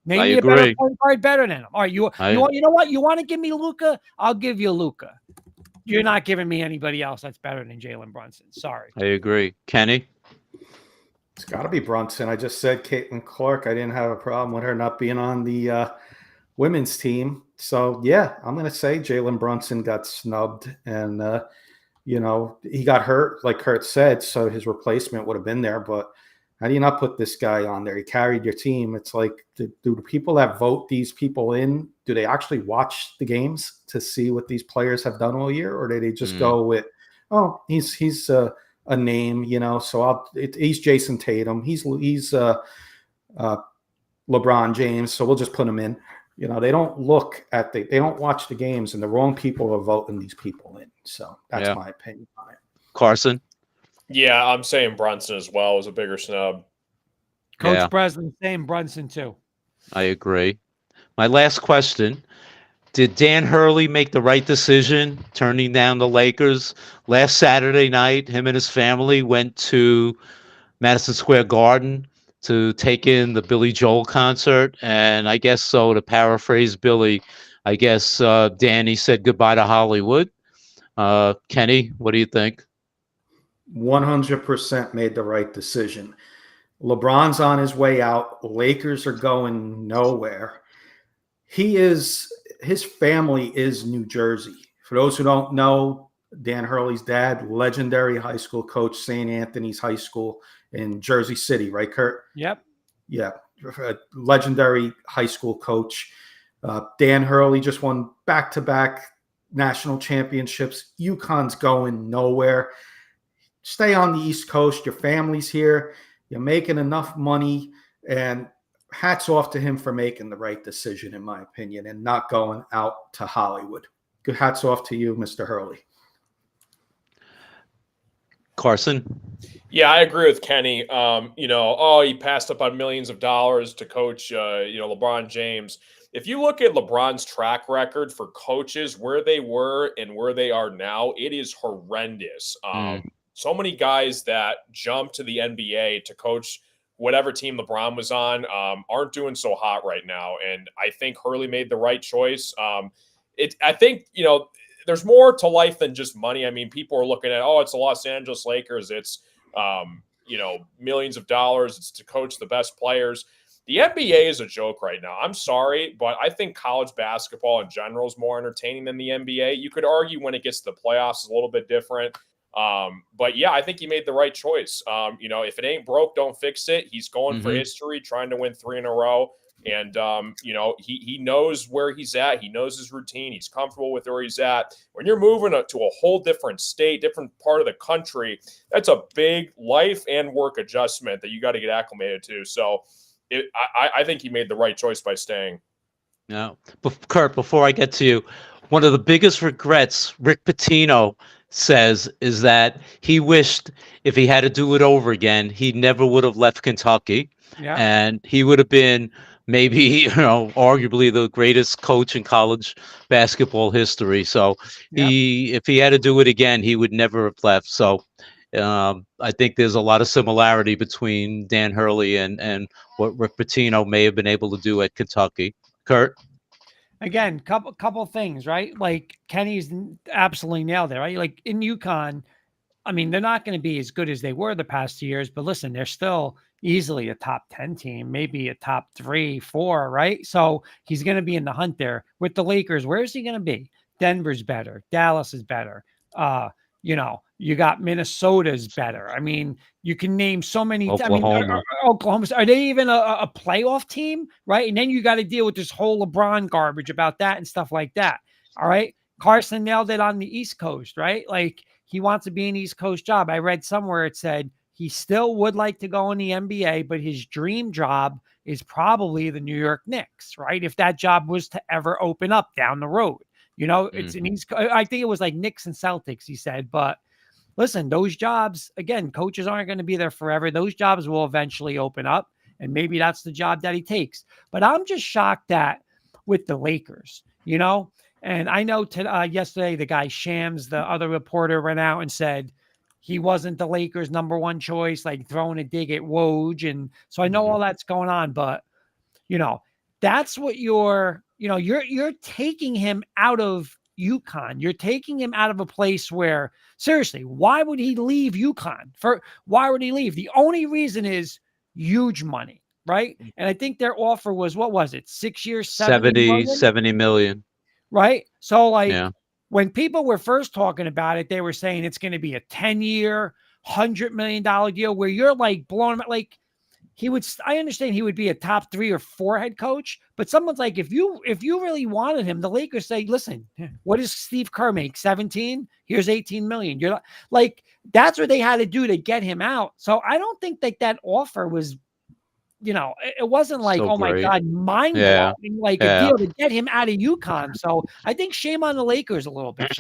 maybe a better point guard better than him. All right, you know what? You want to give me Luka? I'll give you Luka. You're not giving me anybody else that's better than Jalen Brunson. Sorry. I agree. Kenny? It's got to be Brunson. I just said Caitlin Clark. I didn't have a problem with her not being on the women's team. So, yeah, I'm going to say Jalen Brunson got snubbed. And, you know, he got hurt, like Kurt said, so his replacement would have been there. But how do you not put this guy on there? He carried your team. It's like, do the people that vote these people in, do they actually watch the games to see what these players have done all year? Or do they just go with, oh, he's a name, you know, so he's Jason Tatum. He's LeBron James. So we'll just put him in. You know, they don't look at they don't watch the games, and the wrong people are voting these people in. So that's my opinion on it. Carson? Yeah, I'm saying Brunson as well was a bigger snub. Coach Breslin saying Brunson too. I agree. My last question. Did Dan Hurley make the right decision turning down the Lakers? Last Saturday night, him and his family went to Madison Square Garden to take in the Billy Joel concert. And I guess so, to paraphrase Billy, I guess Danny said goodbye to Hollywood. Kenny, what do you think? 100% made the right decision. LeBron's on his way out. Lakers are going nowhere. His family is New Jersey. For those who don't know, Dan Hurley's dad, legendary high school coach, St. Anthony's High School in Jersey City, right, Kurt? Yep. Yeah, a legendary high school coach. Dan Hurley just won back-to-back national championships. UConn's going nowhere. Stay on the East Coast. Your family's here. You're making enough money, and hats off to him for making the right decision, in my opinion, and not going out to Hollywood. Good hats off to you, Mr. Hurley. Carson? Yeah, I agree with Kenny. He passed up on millions of dollars to coach, LeBron James. If you look at LeBron's track record for coaches, where they were and where they are now, it is horrendous. So many guys that jumped to the NBA to coach whatever team LeBron was on aren't doing so hot right now. And I think Hurley made the right choice. I think there's more to life than just money. I mean, people are looking at, it's the Los Angeles Lakers. It's, millions of dollars. It's to coach the best players. The NBA is a joke right now. I'm sorry, but I think college basketball in general is more entertaining than the NBA. You could argue when it gets to the playoffs, it's a little bit different. But yeah, I think he made the right choice. If it ain't broke, don't fix it. He's going for history, trying to win 3 in a row. And, he knows where he's at. He knows his routine. He's comfortable with where he's at. When you're moving to a whole different state, different part of the country, that's a big life and work adjustment that you got to get acclimated to. So I think he made the right choice by staying. No, but Kurt, before I get to you, one of the biggest regrets Rick Pitino says is that he wished if he had to do it over again, he never would have left Kentucky. Yeah. And he would have been maybe, arguably the greatest coach in college basketball history. So if he had to do it again, he would never have left. So I think there's a lot of similarity between Dan Hurley and what Rick Pitino may have been able to do at Kentucky. Kurt? Again, couple things, right? Like Kenny's absolutely nailed it, right? Like in UConn, I mean, they're not going to be as good as they were the past 2 years, but listen, they're still easily a top 10 team, maybe a top 3, 4, right? So he's going to be in the hunt there. With the Lakers, where is he going to be? Denver's better. Dallas is better. You got Minnesota's better. I mean, you can name so many. Oklahoma. Oklahoma. Are they even a playoff team? Right. And then you got to deal with this whole LeBron garbage about that and stuff like that. All right. Carson nailed it on the East Coast, right? Like he wants to be an East Coast job. I read somewhere it said he still would like to go in the NBA, but his dream job is probably the New York Knicks, right? If that job was to ever open up down the road. It's an East. I think it was like Knicks and Celtics, he said. But listen, those jobs, again, coaches aren't going to be there forever. Those jobs will eventually open up, and maybe that's the job that he takes. But I'm just shocked that with the Lakers, and I know yesterday the guy Shams, the other reporter, went out and said he wasn't the Lakers' number 1 choice, like throwing a dig at Woj. And so I know all that's going on, but that's what you're taking him out of UConn. You're taking him out of a place where, seriously, why would he leave UConn? Why would he leave? The only reason is huge money, right? And I think their offer was, what was it? 6 years, 70 million. Right? So when people were first talking about it, they were saying it's going to be a 10-year, $100 million deal where you're like blowing him. Like I understand he would be a top 3 or 4 head coach, but someone's like, if you really wanted him, the Lakers say, listen, what does Steve Kerr make? 17? Here's 18 million. You're not, like, that's what they had to do to get him out. So I don't think that offer was, it wasn't like, oh my God, mind blowing, like a deal to get him out of UConn. So I think shame on the Lakers a little bit.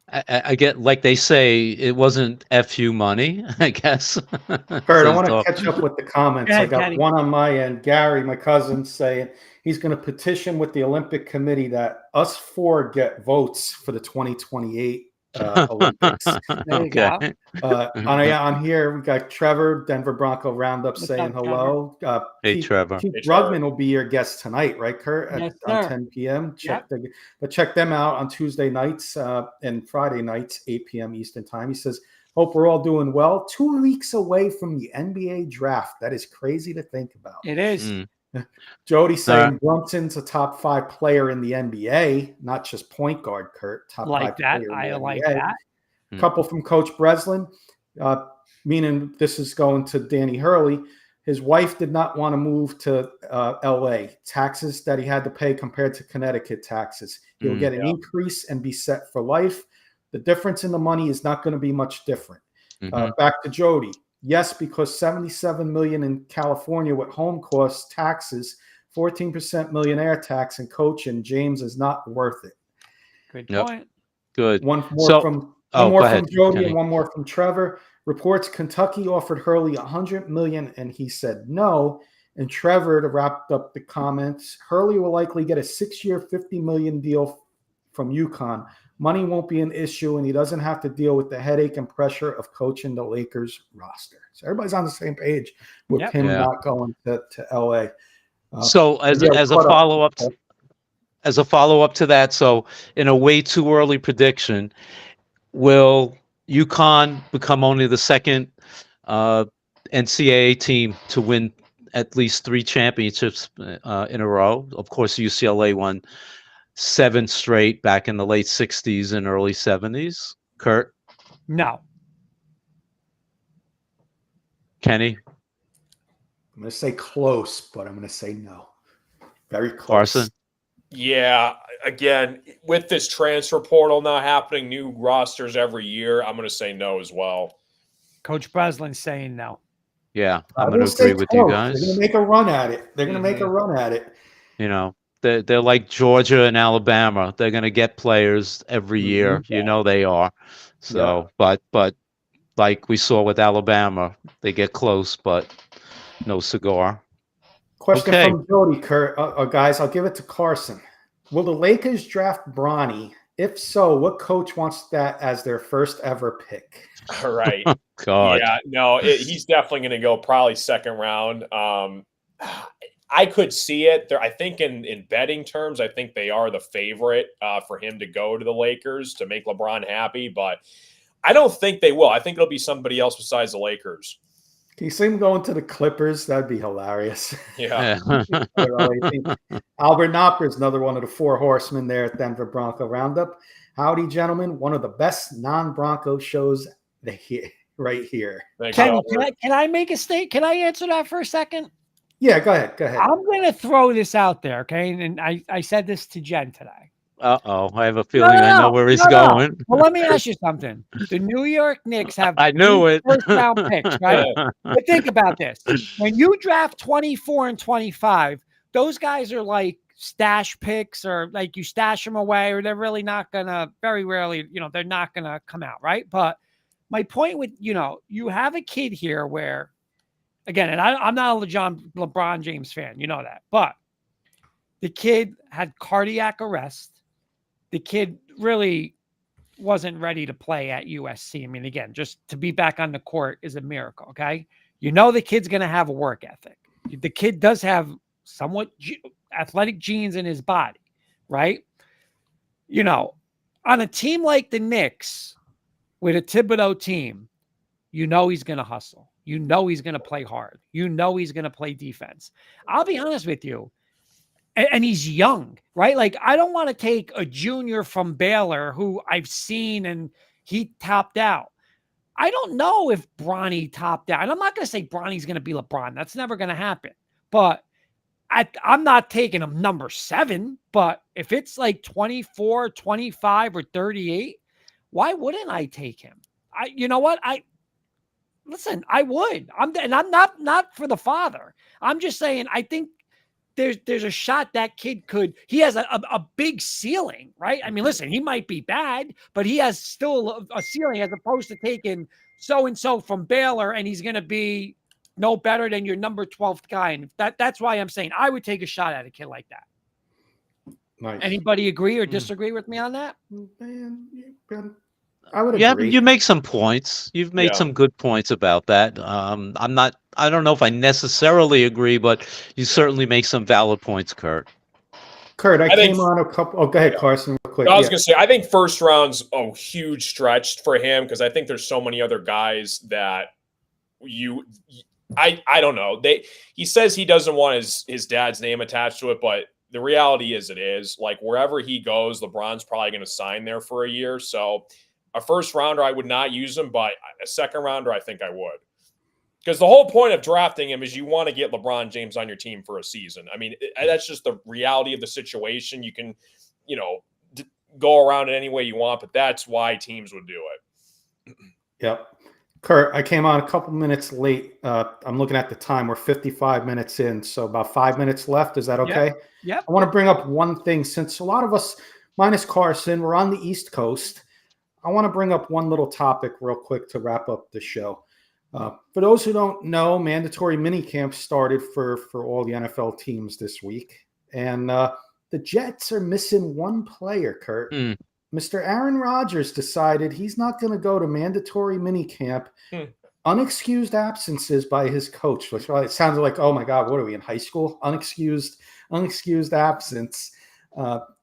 I get, like they say, it wasn't FU money, I guess. Kurt, I want to catch up with the comments. Ahead, I got Kenny. one on my end. Gary, my cousin, saying he's going to petition with the Olympic Committee that us 4 get votes for the 2028 Olympics. There you go. On here, we got Trevor, Denver Bronco Roundup, saying hello. Hey, Trevor. Pete Rugman will be your guest tonight, right, Kurt? On 10 p.m. Check them out on Tuesday nights and Friday nights, 8 p.m. Eastern time. He says, hope we're all doing well. 2 weeks away from the NBA draft. That is crazy to think about. It is. Jody saying Brunson's a top 5 player in the NBA, not just point guard, Kurt. Top 5 player in the NBA. Like that. Couple from Coach Breslin, meaning this is going to Danny Hurley. His wife did not want to move to LA. Taxes that he had to pay compared to Connecticut taxes. He'll get an increase and be set for life. The difference in the money is not going to be much different. Back to Jody. Yes, because $77 million in California with home costs, taxes, 14% millionaire tax, and coaching, James is not worth it. Good point. Good. One more from Jody Kenny. and one more from Trevor. Reports Kentucky offered Hurley $100 million and he said no. And Trevor, to wrap up the comments, Hurley will likely get a 6-year, $50 million deal from UConn. Money won't be an issue, and he doesn't have to deal with the headache and pressure of coaching the Lakers roster. So everybody's on the same page with him not going to LA. So as a follow-up to that, so in a way too early prediction, will UConn become only the second NCAA team to win at least 3 championships in a row? Of course, UCLA won 7 straight back in the late 60s and early 70s. Kurt? No. Kenny? I'm going to say close, but I'm going to say no. Very close. Carson? Yeah, again, with this transfer portal now happening, new rosters every year, I'm going to say no as well. Coach Breslin's saying no. Yeah, I'm going to agree with you guys. They're going to make a run at it. They're going to make a run at it. You know, they're like Georgia and Alabama. They're going to get players every year. You know they are. So, but like we saw with Alabama, they get close, but no cigar. Question from Jody, Kurt. Guys, I'll give it to Carson. Will the Lakers draft Bronny? If so, what coach wants that as their first ever pick? All right. God. Yeah, no, he's definitely going to go probably second round. I could see it there. I think in betting terms, I think they are the favorite for him to go to the Lakers to make LeBron happy, but I don't think they will. I think it'll be somebody else besides the Lakers. Can you see him going to the Clippers? That'd be hilarious. Yeah. Albert Knopper is another one of the 4 horsemen there at Denver Bronco Roundup. Howdy, gentlemen. One of the best non-Bronco shows right here. Can I make a statement? Can I answer that for a second? Yeah, go ahead. I'm going to throw this out there, okay? And I said this to Jen today. Uh-oh. I have a feeling I know where he's going. Well, let me ask you something. The New York Knicks have first-round picks, right? But think about this. When you draft 24 and 25, those guys are like stash picks, or like you stash them away, or they're really not going to, very rarely, they're not going to come out, right? But my point with, you have a kid here where, again, and I'm not a LeBron James fan, you know that, but the kid had cardiac arrest. The kid really wasn't ready to play at USC. I mean, again, just to be back on the court is a miracle, okay? The kid's going to have a work ethic. The kid does have somewhat athletic genes in his body, right? On a team like the Knicks, with a Thibodeau team, he's going to hustle. He's going to play hard. He's going to play defense. I'll be honest with you. And he's young, right? Like, I don't want to take a junior from Baylor who I've seen and he topped out. I don't know if Bronny topped out. And I'm not going to say Bronny's going to be LeBron. That's never going to happen. But I'm not taking him number 7. But if it's like 24, 25, or 38, why wouldn't I take him? You know what? Listen, I would. I'm not for the father. I'm just saying, I think there's a shot that kid he has a big ceiling, right? I mean, listen, he might be bad, but he has still a ceiling, as opposed to taking so-and-so from Baylor and he's going to be no better than your number 12th guy. And that's why I'm saying I would take a shot at a kid like that. Nice. Anybody agree or disagree with me on that? I would agree. Yeah, you make some points. You've made some good points about that. I don't know if I necessarily agree, but you certainly make some valid points, Kurt. Kurt, I came on a couple. Oh, go ahead, Carson, real quick. I was going to say, I think first round's a huge stretch for him, because I think there's so many other guys that I don't know. He says he doesn't want his dad's name attached to it, but the reality is it is. Like, wherever he goes, LeBron's probably going to sign there for a year. So a first rounder, I would not use him, but a second rounder, I think I would. Because the whole point of drafting him is you want to get LeBron James on your team for a season. I mean, that's just the reality of the situation. You can, go around it any way you want, but that's why teams would do it. Yep. Kurt, I came on a couple minutes late. I'm looking at the time. We're 55 minutes in, so about 5 minutes left. Is that okay? Yep. I want to bring up one thing. Since a lot of us, minus Carson, we're on the East Coast, I want to bring up one little topic real quick to wrap up the show. For those who don't know, mandatory minicamp started for all the NFL teams this week. And the Jets are missing one player, Kurt. Mr. Aaron Rodgers decided he's not going to go to mandatory minicamp. Unexcused absences by his coach, which it sounds like, oh my God, what are we in high school? Unexcused absence.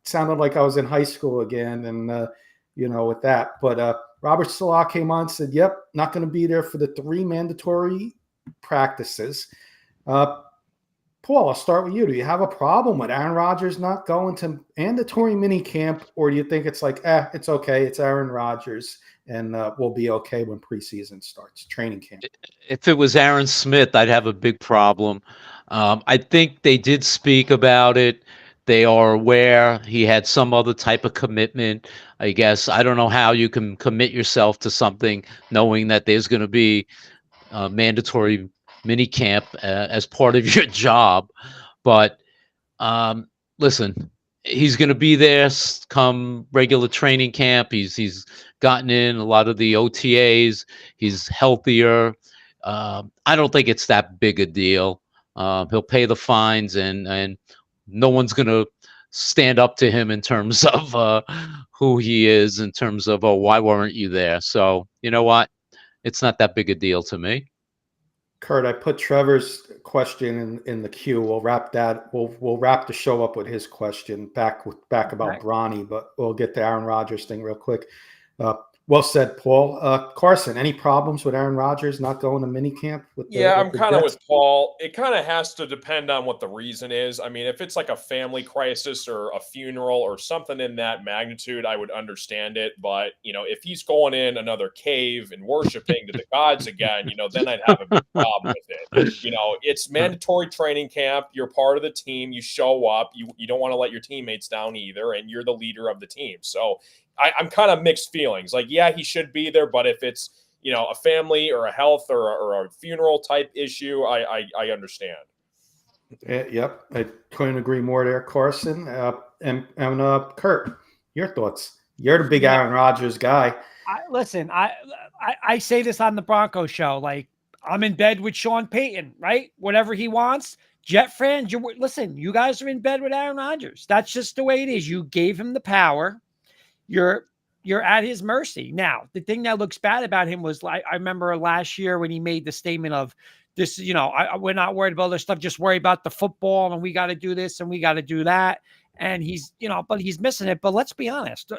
Sounded like I was in high school again, and with that. But Robert Salah came on and said, yep, not going to be there for the 3 mandatory practices. Paul, I'll start with you. Do you have a problem with Aaron Rodgers not going to mandatory minicamp, or do you think it's like, it's okay, it's Aaron Rodgers, and we'll be okay when preseason starts, training camp? If it was Aaron Smith, I'd have a big problem. I think they did speak about it. They are aware he had some other type of commitment, I guess. I don't know how you can commit yourself to something knowing that there's going to be mandatory minicamp as part of your job. But listen, he's going to be there come regular training camp. He's gotten in a lot of the OTAs. He's healthier. I don't think it's that big a deal. He'll pay the fines, and no one's going to stand up to him in terms of who he is, in terms of, oh, why weren't you there? So you know what? It's not that big a deal to me. Kurt, I put Trevor's question in the queue. We'll wrap that. We'll wrap the show up with his question back about Bronny, but we'll get the Aaron Rodgers thing real quick. Well said, Paul. Carson, any problems with Aaron Rodgers not going to minicamp? I'm kind of with Paul. It kind of has to depend on what the reason is. I mean, if it's like a family crisis or a funeral or something in that magnitude, I would understand it. But, if he's going in another cave and worshiping to the gods again, then I'd have a big problem with it. It's mandatory training camp. You're part of the team. You show up. You don't want to let your teammates down either, and you're the leader of the team. So I'm kind of mixed feelings. Like, yeah, he should be there, but if it's a family or a health or a funeral type issue, I understand. Yep, I couldn't agree more there, Carson. And Kurt, your thoughts? You're the big Aaron Rodgers guy. Listen, I say this on the Broncos show. Like, I'm in bed with Sean Payton, right? Whatever he wants. Jet fans, listen, you guys are in bed with Aaron Rodgers. That's just the way it is. You gave him the power. You're at his mercy. Now, the thing that looks bad about him was, I remember last year when he made the statement of this, we're not worried about this stuff, just worry about the football, and we got to do this and we got to do that. And he's, but he's missing it. But let's be honest,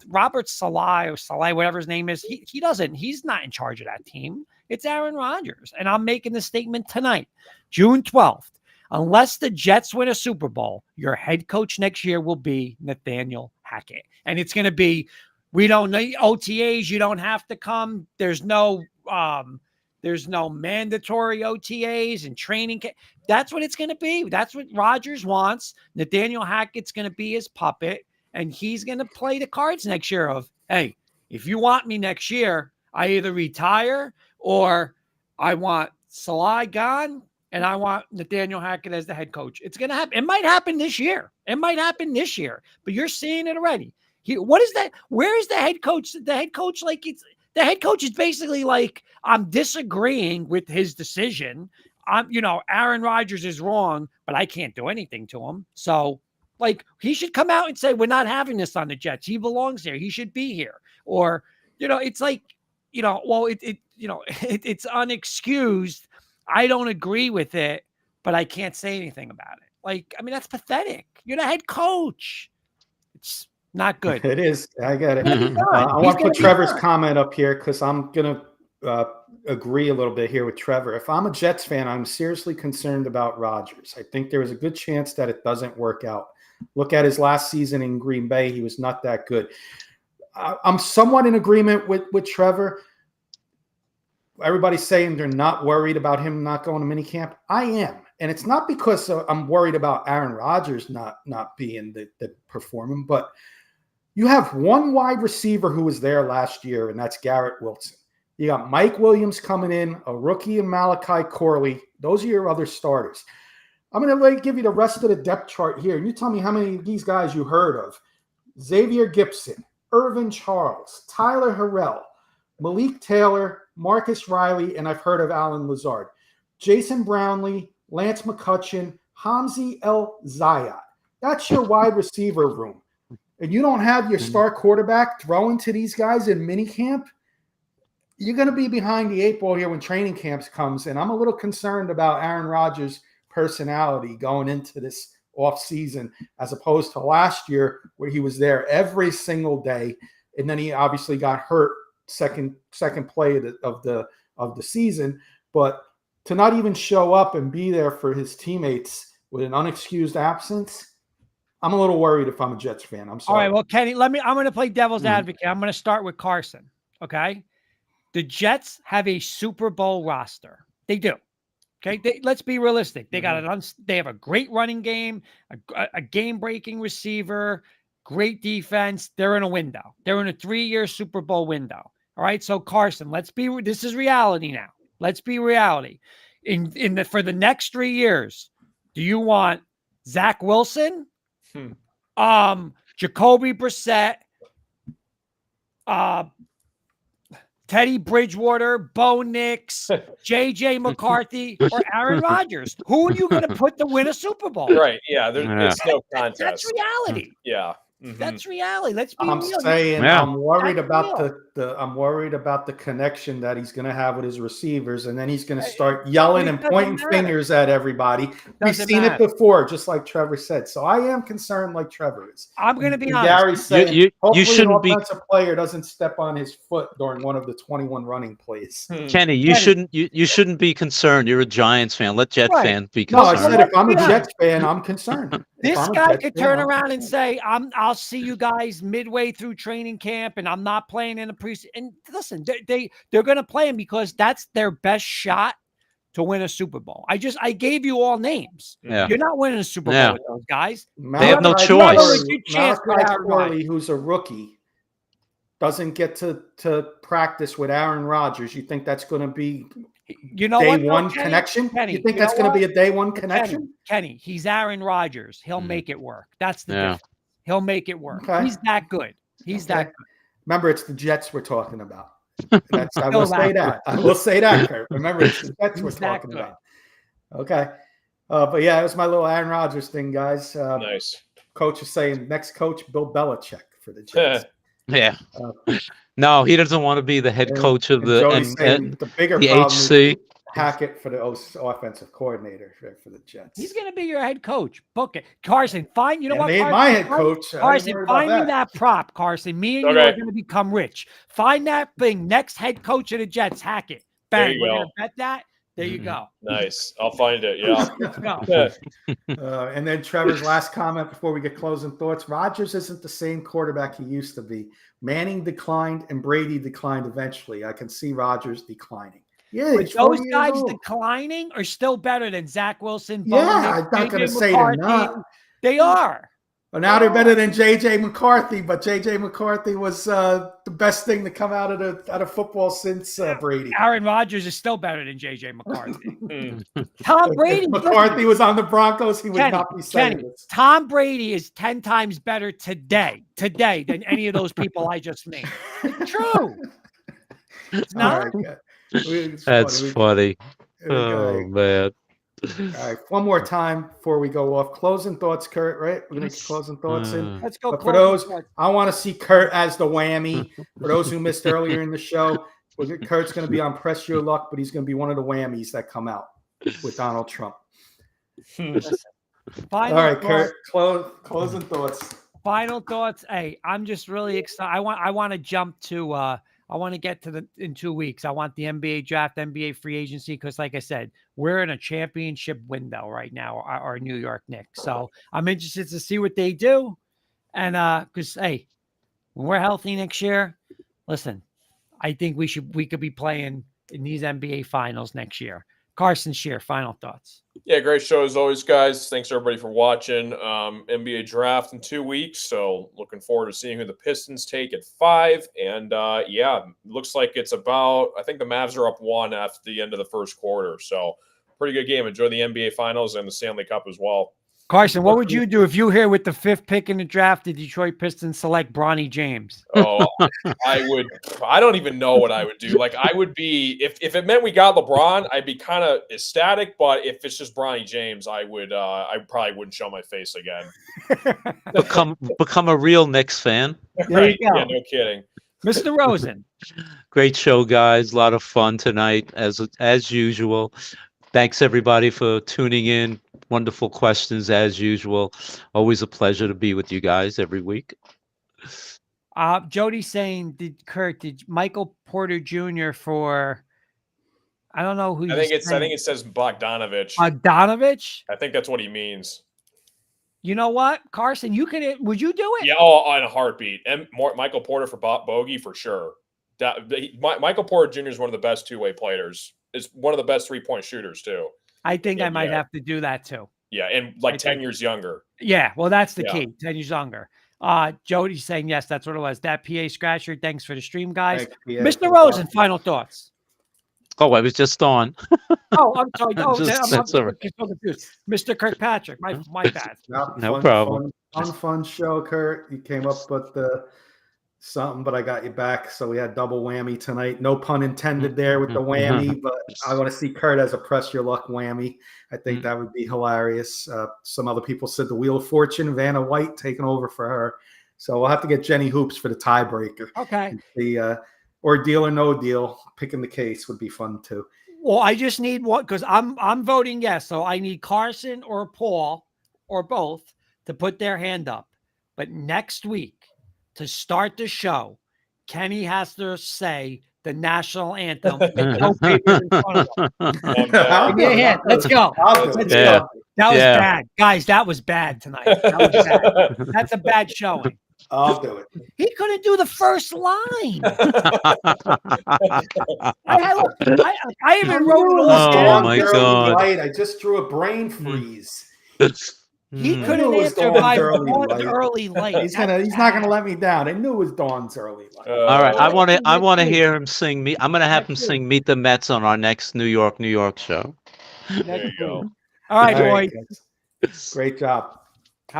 Robert Salah, whatever his name is, he's not in charge of that team. It's Aaron Rodgers. And I'm making the statement tonight, June 12th. Unless the Jets win a Super Bowl, your head coach next year will be Nathaniel Hackett. And it's going to be, we don't need OTAs. You don't have to come. There's no mandatory OTAs and training. That's what it's going to be. That's what Rodgers wants. Nathaniel Hackett's going to be his puppet, and he's going to play the cards next year of, hey, if you want me next year, I either retire or I want Salah gone and I want Nathaniel Hackett as the head coach. It's going to happen. It might happen this year. But you're seeing it already. What is that? Where is the head coach? The head coach, the head coach is basically like, I'm disagreeing with his decision. Aaron Rodgers is wrong, but I can't do anything to him. So, he should come out and say, we're not having this on the Jets. He belongs here. He should be here. Or, it's like, it's unexcused. I don't agree with it, but I can't say anything about it. That's pathetic. You're the head coach. It's not good. It is. I get it. I want to put Trevor's comment up here because I'm going to agree a little bit here with Trevor. If I'm a Jets fan, I'm seriously concerned about Rodgers. I think there is a good chance that it doesn't work out. Look at his last season in Green Bay. He was not that good. I'm somewhat in agreement with Trevor. everybody's saying they're not worried about him not going to minicamp. I am. And it's not because I'm worried about Aaron Rodgers not being the performing, but you have one wide receiver who was there last year, and that's Garrett Wilson. You got Mike Williams coming in, a rookie in Malachi Corley. Those are your other starters. I'm going to give you the rest of the depth chart here. And you tell me how many of these guys you heard of. Xavier Gibson, Irvin Charles, Tyler Harrell, Malik Taylor, Marcus Riley, and I've heard of Alan Lazard. Jason Brownlee, Lance McCutcheon, Hamzi El Zayat. That's your wide receiver room. And you don't have your star quarterback throwing to these guys in minicamp, you're going to be behind the 8 ball here when training camps comes. And I'm a little concerned about Aaron Rodgers' personality going into this offseason as opposed to last year where he was there every single day. And then he obviously got hurt second play of the season. But to not even show up and be there for his teammates with an unexcused absence, I'm a little worried if I'm a Jets fan. I'm sorry. All right, well, Kenny, I'm going to play devil's advocate. I'm going to start with Carson, okay? The Jets have a Super Bowl roster. They do. Okay, let's be realistic. They got they have a great running game, a game-breaking receiver, great defense. They're in a window. They're in a 3-year Super Bowl window. All right, so Carson, this is reality now. Let's be reality. For the next 3 years, do you want Zach Wilson, Jacoby Brissett, Teddy Bridgewater, Bo Nix, J.J. McCarthy, or Aaron Rodgers? Who are you going to put to win a Super Bowl? Right. Yeah. It's no contest. That's reality. Yeah. That's reality. Let's be I'm real. saying Yeah. I'm worried That's about real. I'm worried about the connection that he's going to have with his receivers, and then he's going to start yelling and pointing fingers at everybody. We've seen it before, just like Trevor said. So I am concerned, like Trevor is. I'm going to be honest. Gary said, you hopefully shouldn't an offensive player doesn't step on his foot during one of the 21 running plays. Kenny, you shouldn't be concerned. You're a Giants fan. Let Jet fans be No, I concerned. said if I'm a Jets fan, I'm concerned. This guy could turn around and say, I'll see you guys midway through training camp and I'm not playing in the preseason. And listen, they're going to play him because that's their best shot to win a Super Bowl. I gave you all names. Yeah. You're not winning a Super Bowl with those guys. They have no choice. Malachi Corley, who's a rookie, doesn't get to practice with Aaron Rodgers. You think that's going to be day one connection? Kenny, you think that's going to be a day one connection? Kenny, he's Aaron Rodgers. He'll make it work. That's the difference. He'll make it work. Okay. He's that good. He's that good. Remember, it's the Jets we're talking about. I will say that. I will say that, Kurt. Remember, it's the Jets we're talking about. Okay. But yeah, it was my little Aaron Rodgers thing, guys. Nice. Coach is saying next coach, Bill Belichick for the Jets. Yeah. No, he doesn't want to be the head coach of the bigger the problem HC. is Hackett for the offensive coordinator for the Jets. He's going to be your head coach. Book it. Carson, what? Made Carson, my head coach. Carson, find me that prop, Carson. Me and you are going to become rich. Find that thing. Next head coach of the Jets, Hackett. Bang. We're going to bet that. There you go. Nice. I'll find it. Yeah. Let's go. And then Trevor's last comment before we get closing thoughts. Rodgers isn't the same quarterback he used to be. Manning declined and Brady declined eventually. I can see Rodgers declining. Yeah, but those guys declining are still better than Zach Wilson. I'm not going to say they're not. They are. Well, now they're better than J.J. McCarthy, but J.J. McCarthy was the best thing to come out of football since Brady. Aaron Rodgers is still better than J.J. McCarthy. Tom Brady. If McCarthy was on the Broncos, he would not be saying this. Tom Brady is 10 times better today than any of those people I just named. It's true. It's not. That's funny. Oh, man. All right, one more time before we go off. Closing thoughts, Kurt, right? We're going to get closing thoughts in. Let's go. But for those, I want to see Kurt as the whammy. For those who missed earlier in the show, Kurt's going to be on Press Your Luck, but he's going to be one of the whammies that come out with Donald Trump. All right, Kurt, closing thoughts. Final thoughts. Hey, I'm just really excited. I want to jump to I want to get to in 2 weeks. I want the NBA draft, NBA free agency, because like I said, we're in a championship window right now, our New York Knicks. So I'm interested to see what they do. And because hey, when we're healthy next year, listen, I think we could be playing in these NBA finals next year. Carson Shear, final thoughts. Yeah, great show as always, guys. Thanks everybody for watching. NBA draft in 2 weeks, so looking forward to seeing who the Pistons take at 5. And yeah, looks like it's about. I think the Mavs are up 1 after the end of the first quarter, so pretty good game. Enjoy the NBA finals and the Stanley Cup as well. Carson, what would you do if you here with the 5th pick in the draft, the Detroit Pistons select Bronny James? Oh, I would. I don't even know what I would do. Like, I would be if it meant we got LeBron, I'd be kind of ecstatic. But if it's just Bronny James, I would. I probably wouldn't show my face again. Become a real Knicks fan. There you go. Yeah, no kidding. Mr. Rosen. Great show, guys. A lot of fun tonight, as usual. Thanks everybody for tuning in. Wonderful questions as usual. Always a pleasure to be with you guys every week. Jody's saying, did Michael Porter Jr. for? I don't know who. I think it says Bogdanovich. Bogdanovich. I think that's what he means. You know what, Carson? Would you do it? Yeah, on a heartbeat. And Michael Porter for Bogey for sure. Michael Porter Jr. is one of the best two-way players. Is one of the best three-point shooters too. I think I might have to do that too. Yeah, and like 10 years younger. Yeah, well, that's the key. 10 years younger. Jody's saying yes, that's what it was. That PA scratcher. Thanks for the stream, guys. Thanks, Mr. Rosen, final thoughts. Oh, I was just on. Oh, I'm sorry. Oh, I'm so confused. Mr. Kirkpatrick, my bad. No problem. Fun show, Kurt. You came up with something, but I got you back. So we had double whammy tonight. No pun intended there with the whammy, but I want to see Kurt as a press your luck whammy. I think that would be hilarious. Some other people said the Wheel of Fortune, Vanna White taking over for her. So we'll have to get Jenny Hoops for the tiebreaker. Okay. Or deal or no deal. Picking the case would be fun too. Well, I just need one because I'm voting yes. So I need Carson or Paul or both to put their hand up. But next week, to start the show, Kenny has to say the national anthem. No papers in front of him. Give me a hand. Let's go. Let's go. That was bad. Guys, that was bad tonight. That was bad. That's a bad showing. I'll do it. He couldn't do the first line. I even wrote it all down. Oh my God. I just drew a brain freeze. He couldn't answer my early light. He's not gonna let me down. I knew it was Dawn's early light. All right, I want to hear him sing. I'm gonna have him sing "Meet the Mets" on our next New York show. There you go. All right, boys. Great job.